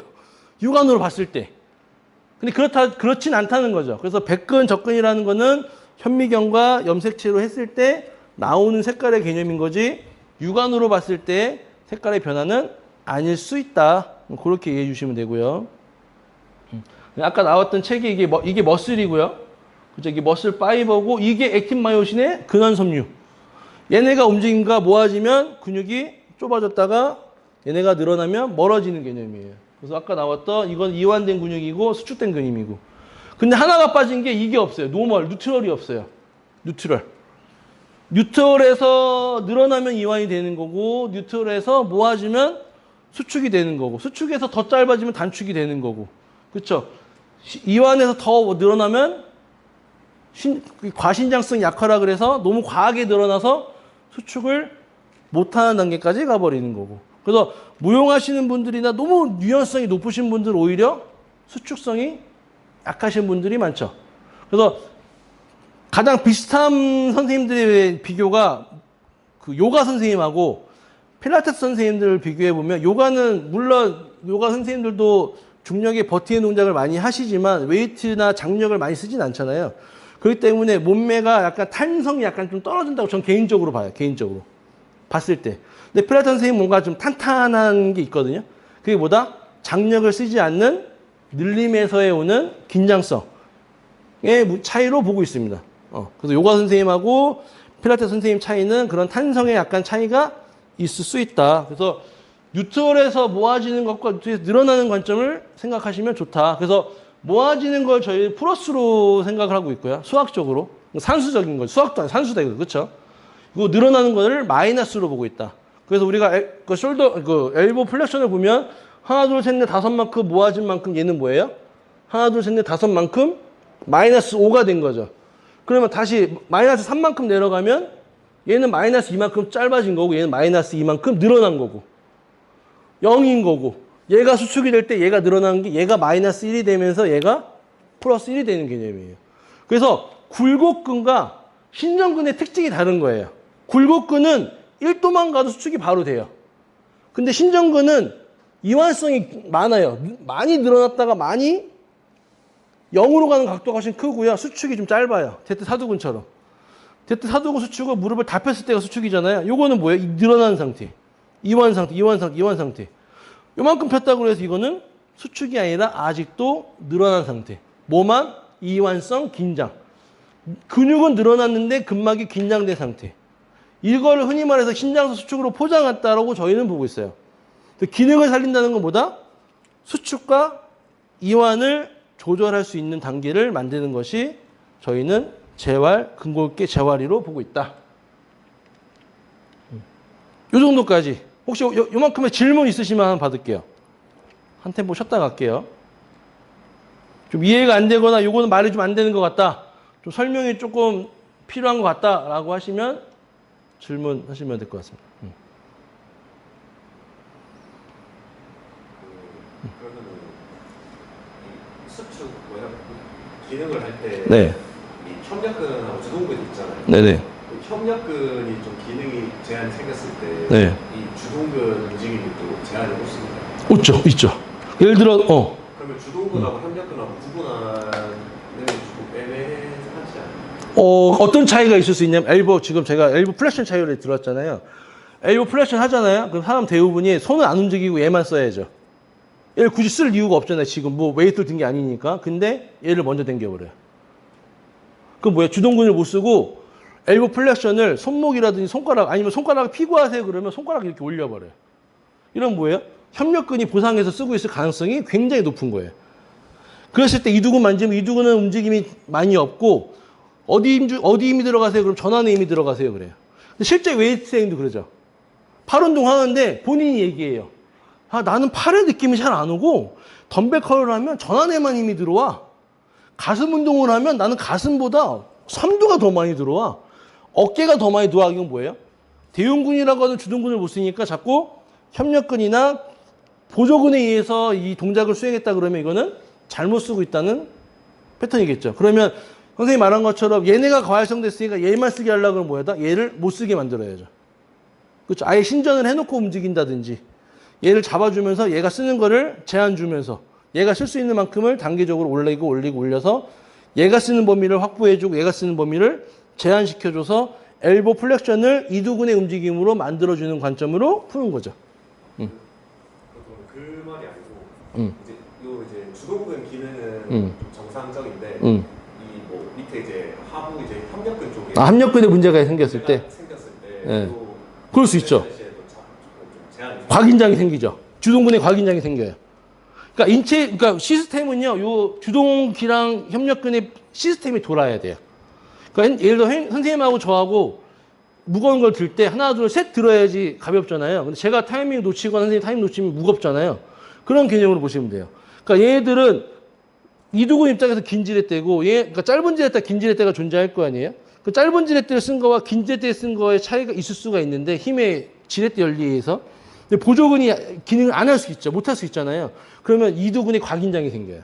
육안으로 봤을 때. 근데 그렇진 않다는 거죠. 그래서 백근, 적근이라는 거는 현미경과 염색체로 했을 때 나오는 색깔의 개념인 거지, 육안으로 봤을 때 색깔의 변화는 아닐 수 있다. 그렇게 이해해 주시면 되고요. 아까 나왔던 책이 이게 머슬이고요. 그죠? 이게 머슬 파이버고, 이게 액틴 마요신의 근원 섬유. 얘네가 움직임과 모아지면 근육이 좁아졌다가 얘네가 늘어나면 멀어지는 개념이에요. 그래서 아까 나왔던 이건 이완된 근육이고 수축된 근육이고. 근데 하나가 빠진 게 이게 없어요. 뉴트럴이 없어요. 뉴트럴에서 늘어나면 이완이 되는 거고, 뉴트럴에서 모아지면 수축이 되는 거고, 수축에서 더 짧아지면 단축이 되는 거고. 그렇죠? 이완에서 더 늘어나면 과신장성 약화라 그래서 너무 과하게 늘어나서 수축을 못하는 단계까지 가버리는 거고. 그래서 무용하시는 분들이나 너무 유연성이 높으신 분들 오히려 수축성이 약하신 분들이 많죠. 그래서 가장 비슷한 선생님들의 비교가 그 요가 선생님하고 필라테스 선생님들을 비교해 보면, 요가는 물론 요가 선생님들도 중력에 버티는 동작을 많이 하시지만 웨이트나 장력을 많이 쓰진 않잖아요. 그렇기 때문에 몸매가 약간 탄성이 약간 좀 떨어진다고 저는 개인적으로 봐요. 개인적으로 봤을 때. 근데 필라테스 선생님 뭔가 좀 탄탄한 게 있거든요. 그게 뭐다? 장력을 쓰지 않는 늘림에서의 오는 긴장성의 차이로 보고 있습니다. 그래서 요가 선생님하고 필라테스 선생님 차이는 그런 탄성에 약간 차이가 있을 수 있다. 그래서 뉴트럴에서 모아지는 것과 뉴트럴에서 늘어나는 관점을 생각하시면 좋다. 그래서 모아지는 걸 저희 플러스로 생각을 하고 있고요. 수학적으로. 산수적인 거. 수학도 아니고 산수다 이거. 그렇죠? 그리고 늘어나는 거를 마이너스로 보고 있다. 그래서 우리가 엘보 플렉션을 보면 하나, 둘, 셋, 넷, 다섯만큼 모아진 만큼 얘는 뭐예요? 하나, 둘, 셋, 넷, 다섯만큼 마이너스 5가 된 거죠. 그러면 다시 마이너스 3만큼 내려가면 얘는 마이너스 2만큼 짧아진 거고, 얘는 마이너스 2만큼 늘어난 거고, 0인 거고, 얘가 수축이 될 때 얘가 늘어나는 게 얘가 마이너스 1이 되면서 얘가 플러스 1이 되는 개념이에요. 그래서 굴곡근과 신전근의 특징이 다른 거예요. 굴곡근은 1도만 가도 수축이 바로 돼요. 근데 신전근은 이완성이 많아요. 많이 늘어났다가 많이 0으로 가는 각도가 훨씬 크고요. 수축이 좀 짧아요. 대퇴사두근처럼. 대퇴사두근 수축은 무릎을 다 폈을 때가 수축이잖아요. 요거는 뭐예요? 늘어난 상태. 이완 상태. 요만큼 폈다고 해서 이거는 수축이 아니라 아직도 늘어난 상태. 뭐만? 이완성 긴장. 근육은 늘어났는데 근막이 긴장된 상태. 이걸 흔히 말해서 신장성 수축으로 포장했다라고 저희는 보고 있어요. 기능을 살린다는 건 뭐다? 수축과 이완을 조절할 수 있는 단계를 만드는 것이 저희는 재활, 근골계 재활이로 보고 있다. 요 정도까지. 혹시 요만큼의 질문 있으시면 한번 받을게요. 한 템포 쉬었다 갈게요. 좀 이해가 안 되거나 요거는 말이 좀 안 되는 것 같다. 좀 설명이 조금 필요한 것 같다라고 하시면 질문하시면 될 것 같습니다. 그러면은 수축 기능을 할 때 네. 이 협력근하고 주동근이 있잖아요. 네네. 협력근이 좀 기능이 제한이 생겼을 때 네. 이 주동근 움직임이 또 제한이 없습니다. 있죠. 예를 들어, 그러면 주동근하고 협력근하고 구분하는 어떤 차이가 있을 수 있냐면 엘보 지금 제가 엘보 플렉션 차이를 들었잖아요. 엘보 플렉션 하잖아요. 그럼 사람 대부분이 손을 안 움직이고 얘만 써야죠. 얘를 굳이 쓸 이유가 없잖아요. 지금 뭐 웨이트를 든 게 아니니까. 근데 얘를 먼저 당겨버려요. 그럼 뭐야? 주동근을 못 쓰고 엘보 플렉션을 손목이라든지 손가락 아니면 손가락을 피고 하세요. 그러면 손가락 이렇게 올려버려요. 이런 뭐예요? 협력근이 보상해서 쓰고 있을 가능성이 굉장히 높은 거예요. 그랬을 때 이두근 만지면 이두근은 움직임이 많이 없고 어디 힘이 들어가세요? 그럼 전완에 힘이 들어가세요. 그래요. 근데 실제 웨이트 트레이닝도 그러죠. 팔 운동 하는데 본인이 얘기해요. 아, 나는 팔의 느낌이 잘 안 오고 덤벨 컬을 하면 전완에만 힘이 들어와. 가슴 운동을 하면 나는 가슴보다 삼두가 더 많이 들어와. 어깨가 더 많이 들어와. 이건 뭐예요? 대흉근이라고 하는 주둔근을 못 쓰니까 자꾸 협력근이나 보조근에 의해서 이 동작을 수행했다 그러면 이거는 잘못 쓰고 있다는 패턴이겠죠. 그러면 선생님이 말한 것처럼 얘네가 과활성됐으니까 얘만 쓰게 하려고 하면 뭐야다? 얘를 못 쓰게 만들어야죠. 그렇죠. 아예 신전을 해놓고 움직인다든지 얘를 잡아주면서 얘가 쓰는 거를 제한 주면서 얘가 쓸 수 있는 만큼을 단계적으로 올려서 얘가 쓰는 범위를 확보해주고 얘가 쓰는 범위를 제한시켜줘서 엘보 플렉션을 이두근의 움직임으로 만들어주는 관점으로 푸는 거죠. 그 말이 아니고 이제 주동근 기능은 좀 정상적인데 이 뭐 밑에 이제 하부 이제 협력근 쪽에 협력근에 문제가 생겼을 때 예. 그럴 수 있죠. 곽인장이 생기죠. 주동근에 곽인장이 생겨요. 그러니까 시스템은요, 요 주동기랑 협력근의 시스템이 돌아야 돼요. 그러니까 예를 들어 선생님하고 저하고 무거운 걸 들 때 하나, 둘, 셋 들어야지 가볍잖아요. 근데 제가 타이밍 놓치거나 선생님 타이밍 놓치면 무겁잖아요. 그런 개념으로 보시면 돼요. 그러니까 얘들은 이두근 입장에서 긴 지렛대고 그러니까 짧은 지렛대, 긴 지렛대가 존재할 거 아니에요? 그 짧은 지렛대를 쓴 거와 긴 지렛대를 쓴 거의 차이가 있을 수가 있는데 힘의 지렛대 연리에 의해서 근데 보조근이 기능을 안 할 수 있죠. 못 할 수 있잖아요. 그러면 이두근에 곽인장이 생겨요.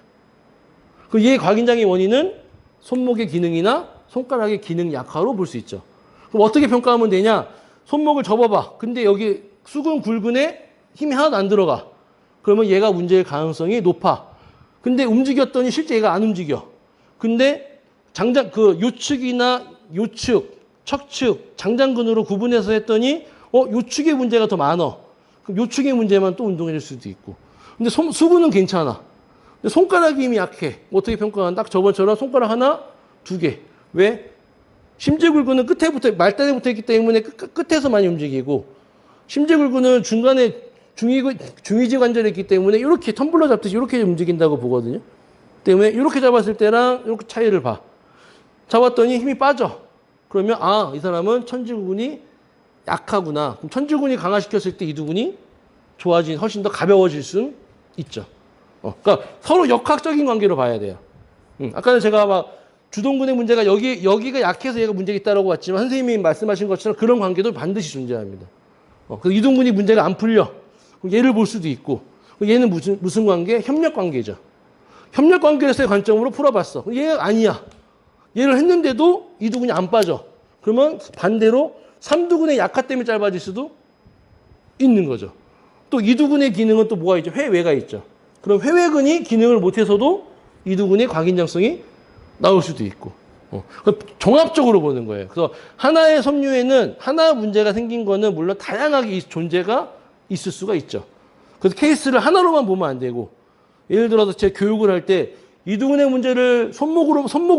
그 얘 곽인장의 원인은 손목의 기능이나 손가락의 기능 약화로 볼 수 있죠. 그럼 어떻게 평가하면 되냐? 손목을 접어봐. 근데 여기 수근 굴근에 힘이 하나도 안 들어가. 그러면 얘가 문제일 가능성이 높아. 근데 움직였더니 실제 얘가 안 움직여. 근데 요측이나 요측, 척측, 장장근으로 구분해서 했더니 요측의 문제가 더 많아. 그럼 요측의 문제만 또 운동해줄 수도 있고. 근데 수근은 괜찮아. 근데 손가락이 힘이 약해. 어떻게 평가하면 딱 저번처럼 손가락 하나, 두 개. 왜? 심지굴근은 말단에 붙어 있기 때문에 끝에서 많이 움직이고 심지굴근은 중간에 중위지 관절이 있기 때문에 이렇게 텀블러 잡듯이 이렇게 움직인다고 보거든요. 때문에 이렇게 잡았을 때랑 이렇게 차이를 봐. 잡았더니 힘이 빠져. 그러면 이 사람은 천지구근이 약하구나. 그럼 천지구근이 강화시켰을 때 이두근이 훨씬 더 가벼워질 수 있죠. 그러니까 서로 역학적인 관계로 봐야 돼요. 아까는 제가 막 주동근의 문제가 여기가 약해서 얘가 문제가 있다고 봤지만 선생님이 말씀하신 것처럼 그런 관계도 반드시 존재합니다. 그래서 이동근이 문제가 안 풀려. 그럼 얘를 볼 수도 있고 얘는 무슨 관계? 협력 관계죠. 협력 관계에서의 관점으로 풀어봤어. 얘가 아니야. 얘를 했는데도 이두근이 안 빠져. 그러면 반대로 삼두근의 약화 때문에 짧아질 수도 있는 거죠. 또 이두근의 기능은 또 뭐가 있죠? 회외가 있죠. 그럼 회외근이 기능을 못해서도 이두근의 곽인장성이 나올 수도 있고. 종합적으로 보는 거예요. 그래서 하나의 섬유에는 하나 문제가 생긴 거는 물론 다양하게 존재가 있을 수가 있죠. 그래서 케이스를 하나로만 보면 안 되고 예를 들어서 제 교육을 할 때 이두근의 문제를 손목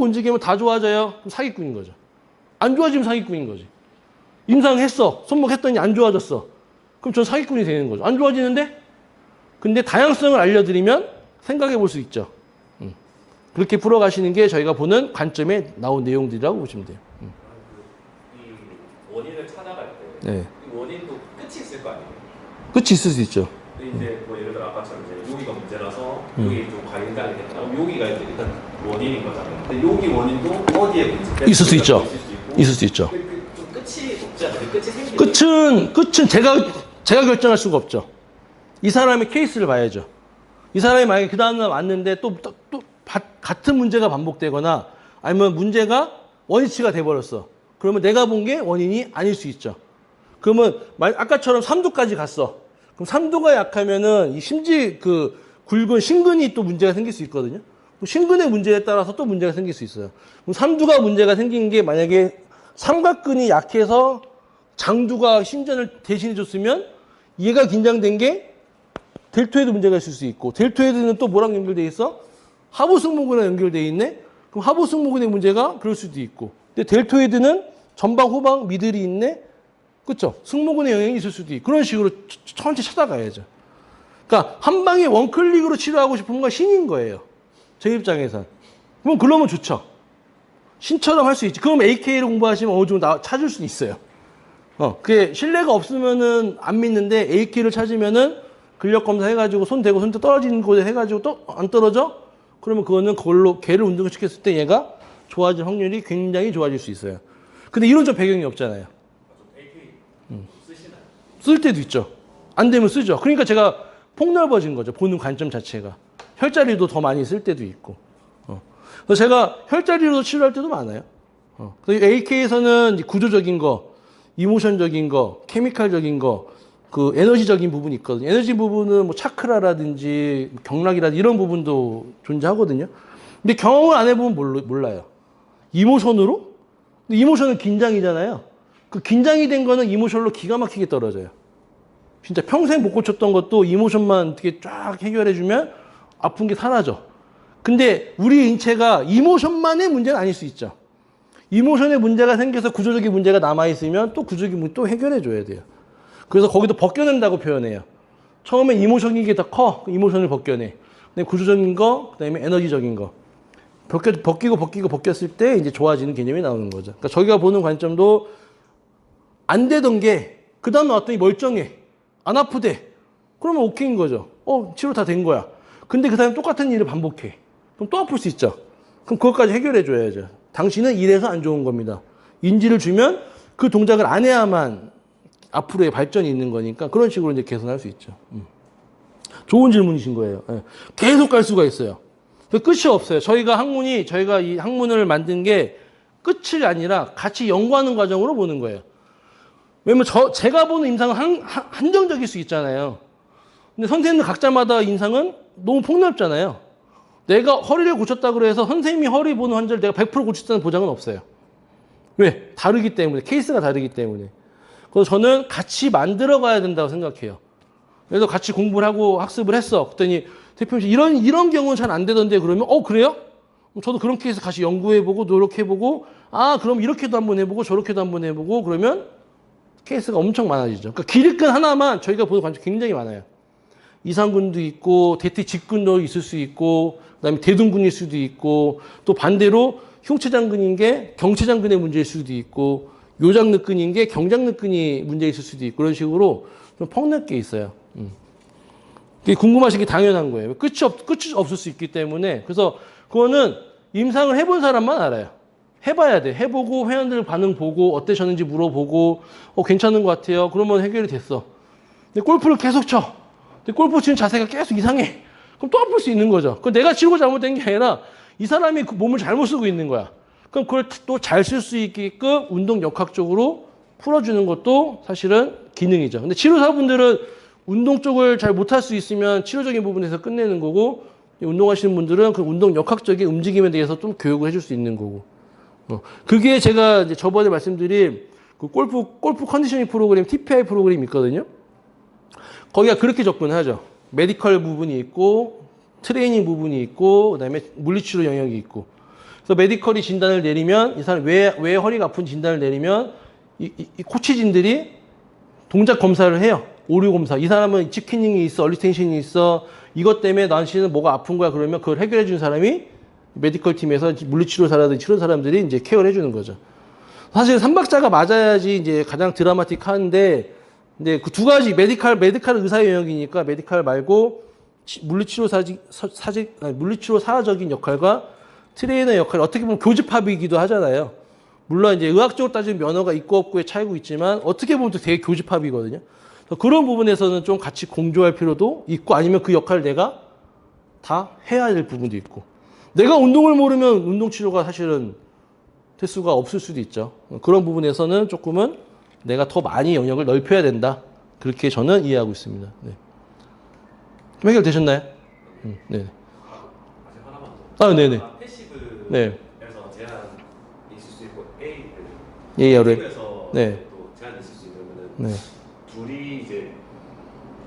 움직이면 다 좋아져요? 그럼 사기꾼인 거죠. 안 좋아지면 사기꾼인 거지. 임상했어. 손목 했더니 안 좋아졌어. 그럼 전 사기꾼이 되는 거죠. 안 좋아지는데? 근데 다양성을 알려드리면 생각해 볼 수 있죠. 그렇게 풀어가시는 게 저희가 보는 관점에 나온 내용들이라고 보시면 돼요. 이 원인을 찾아갈 때 네. 이 원인도 끝이 있을 거 아니에요? 끝이 있을 수 있죠. 근데 이제 뭐 예를 들어 아까처럼 이제 여기가 문제라서 여기 좀 과잉장이 됐다. 여기가 이제 일단 원인인 거잖아요. 근데 여기 원인도 어디에 문제? 있을 수 있죠. 있을 수 있죠. 좀 끝이 없지 않아요? 끝이 생기는. 끝은 제가 결정할 수가 없죠. 이 사람의 케이스를 봐야죠. 이 사람이 만약에 그 다음날 왔는데 또 같은 문제가 반복되거나 아니면 문제가 원위치가 돼버렸어. 그러면 내가 본 게 원인이 아닐 수 있죠. 그러면 아까처럼 3두까지 갔어. 그럼 3두가 약하면은 이 굵은 신근이 또 문제가 생길 수 있거든요. 심근의 문제에 따라서 또 문제가 생길 수 있어요. 그럼 삼두가 문제가 생긴 게 만약에 삼각근이 약해서 장두가 심전을 대신해 줬으면 얘가 긴장된 게 델토이드 문제가 있을 수 있고 델토이드는 또 뭐랑 연결돼 있어? 하부 승모근이랑 연결돼 있네? 그럼 하부 승모근의 문제가 그럴 수도 있고 근데 델토이드는 전방, 후방, 미들이 있네? 그쵸? 승모근에 영향이 있을 수도 있고 그런 식으로 천천히 찾아가야죠. 그러니까 한 방에 원클릭으로 치료하고 싶은 건 신인 거예요. 제 입장에선. 그럼 그러면 좋죠. 신처럼 할 수 있지. 그럼 AK를 공부하시면 어느 정도 찾을 수 있어요. 그게 신뢰가 없으면은 안 믿는데 AK를 찾으면은 근력 검사 해가지고 손 대고 손 떨어지는 곳에 해가지고 또 안 떨어져? 그러면 그거는 그걸로 걔를 운동을 시켰을 때 얘가 좋아질 확률이 굉장히 좋아질 수 있어요. 근데 이런 좀 배경이 없잖아요. 쓰시나요? 쓸 때도 있죠. 안 되면 쓰죠. 그러니까 제가 폭넓어진 거죠. 보는 관점 자체가. 혈자리도 더 많이 쓸 때도 있고. 그래서 제가 혈자리로 치료할 때도 많아요. 그래서 AK에서는 구조적인 거, 이모션적인 거, 케미칼적인 거, 그 에너지적인 부분이 있거든요. 에너지 부분은 뭐 차크라라든지 경락이라든지 이런 부분도 존재하거든요. 근데 경험을 안 해보면 몰라요. 이모션으로? 근데 이모션은 긴장이잖아요. 그 긴장이 된 거는 이모션로 기가 막히게 떨어져요. 진짜 평생 못 고쳤던 것도 이모션만 어떻게 쫙 해결해주면 아픈 게 사라져. 근데 우리 인체가 이모션만의 문제는 아닐 수 있죠. 이모션에 문제가 생겨서 구조적인 문제가 남아있으면 또 구조적인 문제 또 해결해줘야 돼요. 그래서 거기도 벗겨낸다고 표현해요. 처음에 이모션이 게 더 커. 이모션을 벗겨내. 근데 구조적인 거, 그 다음에 에너지적인 거. 벗기고 벗겼을 때 이제 좋아지는 개념이 나오는 거죠. 그러니까 저희가 보는 관점도 안 되던 게, 그 다음에 왔더니 멀쩡해. 안 아프대. 그러면 오케이인 거죠. 치료 다 된 거야. 근데 그 다음에 똑같은 일을 반복해. 그럼 또 아플 수 있죠. 그럼 그것까지 해결해 줘야죠. 당신은 이래서 안 좋은 겁니다. 인지를 주면 그 동작을 안 해야만 앞으로의 발전이 있는 거니까 그런 식으로 이제 개선할 수 있죠. 좋은 질문이신 거예요. 예. 계속 갈 수가 있어요. 끝이 없어요. 저희가 이 학문을 만든 게 끝이 아니라 같이 연구하는 과정으로 보는 거예요. 왜냐면 제가 보는 임상은 한정적일 수 있잖아요. 근데 선생님들 각자마다 임상은 너무 폭넓잖아요. 내가 허리를 고쳤다고 해서 선생님이 허리 보는 환자를 내가 100% 고쳤다는 보장은 없어요. 왜? 다르기 때문에. 케이스가 다르기 때문에. 그래서 저는 같이 만들어 가야 된다고 생각해요. 그래서 같이 공부를 하고 학습을 했어. 그랬더니 대표님 이런 경우는 잘 안 되던데 그러면 그래요? 저도 그런 케이스 같이 연구해보고 노력해보고 그럼 이렇게도 한번 해보고 저렇게도 한번 해보고 그러면 케이스가 엄청 많아지죠. 그러니까 기립근 하나만 저희가 보는 관점 굉장히 많아요. 이상근도 있고 대퇴 직근도 있을 수 있고 그다음에 대둔근일 수도 있고 또 반대로 흉쇄장근인 게 경쇄장근의 문제일 수도 있고 요장늑근인 게 경장늑근이 문제 있을 수도 있고 그런 식으로 좀 폭넓게 있어요. 그게 궁금하신 게 당연한 거예요. 끝이 없을 수 있기 때문에 그래서 그거는 임상을 해본 사람만 알아요. 해봐야 돼. 해보고 회원들 반응 보고 어떠셨는지 물어보고 괜찮은 것 같아요. 그러면 해결이 됐어. 근데 골프를 계속 쳐. 근데 골프 치는 자세가 계속 이상해. 그럼 또 아플 수 있는 거죠. 그럼 내가 치고 잘못된 게 아니라 이 사람이 그 몸을 잘못 쓰고 있는 거야. 그럼 그걸 또 잘 쓸 수 있게끔 운동 역학적으로 풀어주는 것도 사실은 기능이죠. 근데 치료사분들은 운동 쪽을 잘 못할 수 있으면 치료적인 부분에서 끝내는 거고 운동하시는 분들은 그 운동 역학적인 움직임에 대해서 좀 교육을 해줄 수 있는 거고. 그게 제가 이제 저번에 말씀드린 그 골프 컨디셔닝 프로그램, TPI 프로그램이 있거든요. 거기가 그렇게 접근하죠. 메디컬 부분이 있고, 트레이닝 부분이 있고, 그 다음에 물리치료 영역이 있고. 그래서 메디컬이 진단을 내리면, 이 사람 왜 허리가 아픈 진단을 내리면, 이 코치진들이 동작 검사를 해요. 오류 검사. 이 사람은 치킨닝이 있어, 얼리텐션이 있어, 이것 때문에 당신은 뭐가 아픈 거야. 그러면 그걸 해결해 준 사람이 메디컬 팀에서 물리치료사라든지 치료 사람들이 이제 케어를 해주는 거죠. 사실 3박자가 맞아야지 이제 가장 드라마틱한데, 근데 그 두 가지 메디칼 의사의 영역이니까 메디칼 말고 물리치료사적인 역할과 트레이너 역할 어떻게 보면 교집합이기도 하잖아요. 물론 이제 의학적으로 따지면 면허가 있고 없고의 차이고 있지만 어떻게 보면 또 되게 교집합이거든요. 그런 부분에서는 좀 같이 공조할 필요도 있고 아니면 그 역할을 내가 다 해야 될 부분도 있고. 내가 운동을 모르면 운동치료가 사실은 될 수가 없을 수도 있죠. 그런 부분에서는 조금은 내가 더 많이 영역을 넓혀야 된다. 그렇게 저는 이해하고 있습니다. 네. 좀 해결되셨나요? 네. 아직 하나만 더. 아, 네네. 패시브에서 네. 제한 있을 수 있고 예열에. 액티브에서 네. 또 제한 있을 수 있는 거는 네. 둘이 이제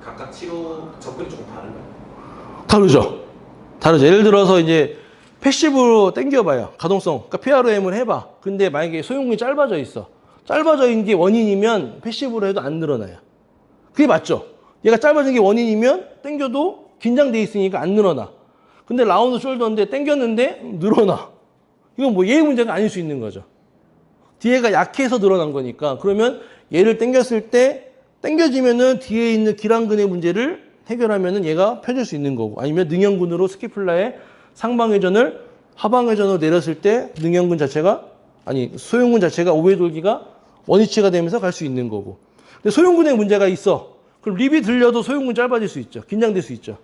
각각 치료 접근이 조금 다른가요? 다르죠. 다르죠. 예를 들어서 이제 패시브로 당겨봐요. 가동성. 그러니까 PROM을 해봐. 근데 만약에 소용군이 짧아져 있어. 짧아져 있는 게 원인이면 패시브로 해도 안 늘어나요. 그게 맞죠? 얘가 짧아진 게 원인이면 당겨도 긴장돼 있으니까 안 늘어나. 근데 라운드 숄더인데 당겼는데 늘어나. 이건 뭐 얘의 문제가 아닐 수 있는 거죠. 뒤에가 약해서 늘어난 거니까. 그러면 얘를 당겼을 때 당겨지면은 뒤에 있는 기랑근의 문제를 해결하면은 얘가 펴질 수 있는 거고. 아니면 능형근으로 스키플라의 상방회전을 하방회전으로 내렸을 때 능형근 자체가 아니 소형근 자체가 오해 돌기가 원위치가 되면서 갈 수 있는 거고. 근데 소형근에 문제가 있어. 그럼 립이 들려도 소형근 짧아질 수 있죠. 긴장될 수 있죠.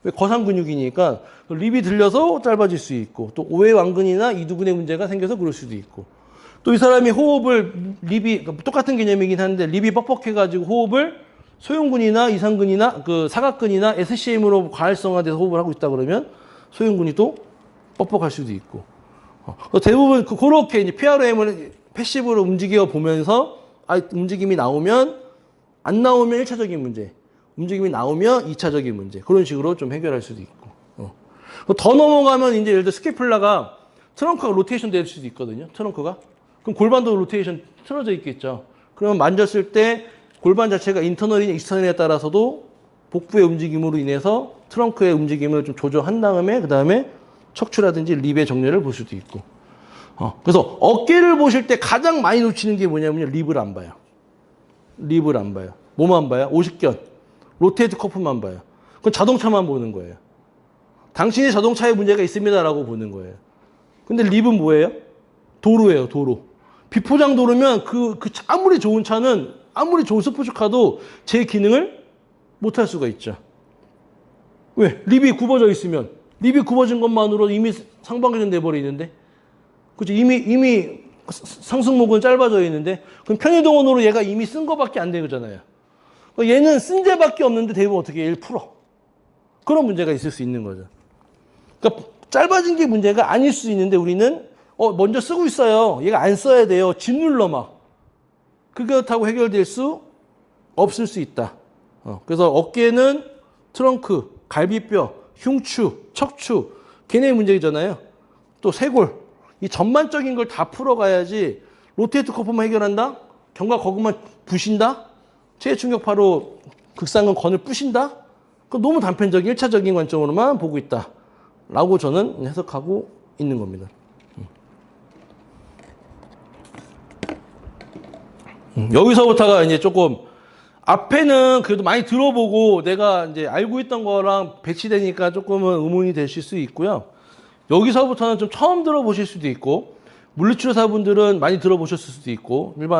왜 거상 근육이니까 립이 들려서 짧아질 수 있고 또 오해 완근이나 이두근의 문제가 생겨서 그럴 수도 있고 또 이 사람이 호흡을 립이 똑같은 개념이긴 한데 립이 뻑뻑해가지고 호흡을 소형근이나 이상근이나 그 사각근이나 SCM으로 과활성화돼서 호흡을 하고 있다 그러면 소형근이 또 뻑뻑할 수도 있고 대부분 그렇게 이제 PROM을 패시브로 움직여 보면서 움직임이 나오면 안 나오면 1차적인 문제, 움직임이 나오면 2차적인 문제 그런 식으로 좀 해결할 수도 있고 더 넘어가면 이제 예를 들어 스케플라가 트렁크가 로테이션 될 수도 있거든요. 트렁크가 그럼 골반도 로테이션 틀어져 있겠죠. 그러면 만졌을 때 골반 자체가 인터널이냐 익스터널에 따라서도 복부의 움직임으로 인해서 트렁크의 움직임을 좀 조정한 다음에 그 다음에 척추라든지 립의 정렬을 볼 수도 있고 그래서 어깨를 보실 때 가장 많이 놓치는 게 뭐냐면요. 립을 안 봐요. 립을 안 봐요. 뭐만 봐요? 오십견, 로테이트 커프만 봐요. 그건 자동차만 보는 거예요. 당신의 자동차에 문제가 있습니다라고 보는 거예요. 근데 립은 뭐예요? 도로예요, 도로. 비포장 도로면 아무리 좋은 차는 아무리 좋은 스포츠카도 제 기능을 못할 수가 있죠. 왜? 립이 굽어져 있으면 립이 굽어진 것만으로 이미 상방회전 돼버리는데 그죠? 이미 상승목은 짧아져 있는데 그럼 편의동원으로 얘가 이미 쓴 거밖에 안 되잖아요. 얘는 쓴 데밖에 없는데 대부분 어떻게 얘를 풀어. 그런 문제가 있을 수 있는 거죠. 그러니까 짧아진 게 문제가 아닐 수 있는데 우리는 먼저 쓰고 있어요. 얘가 안 써야 돼요. 짓눌러 막. 그렇다고 해결될 수 없을 수 있다. 그래서 어깨는 트렁크, 갈비뼈, 흉추, 척추 걔네 문제잖아요. 또 쇄골. 이 전반적인 걸 다 풀어가야지 로테이트 커프만 해결한다? 견갑 거구만 부신다? 체외충격파로 극상근 건을 부신다? 그건 너무 단편적인 1차적인 관점으로만 보고 있다. 라고 저는 해석하고 있는 겁니다. 여기서부터가 이제 조금 앞에는 그래도 많이 들어보고 내가 이제 알고 있던 거랑 배치되니까 조금은 의문이 되실 수 있고요. 여기서부터는 좀 처음 들어보실 수도 있고 물리치료사분들은 많이 들어보셨을 수도 있고 일반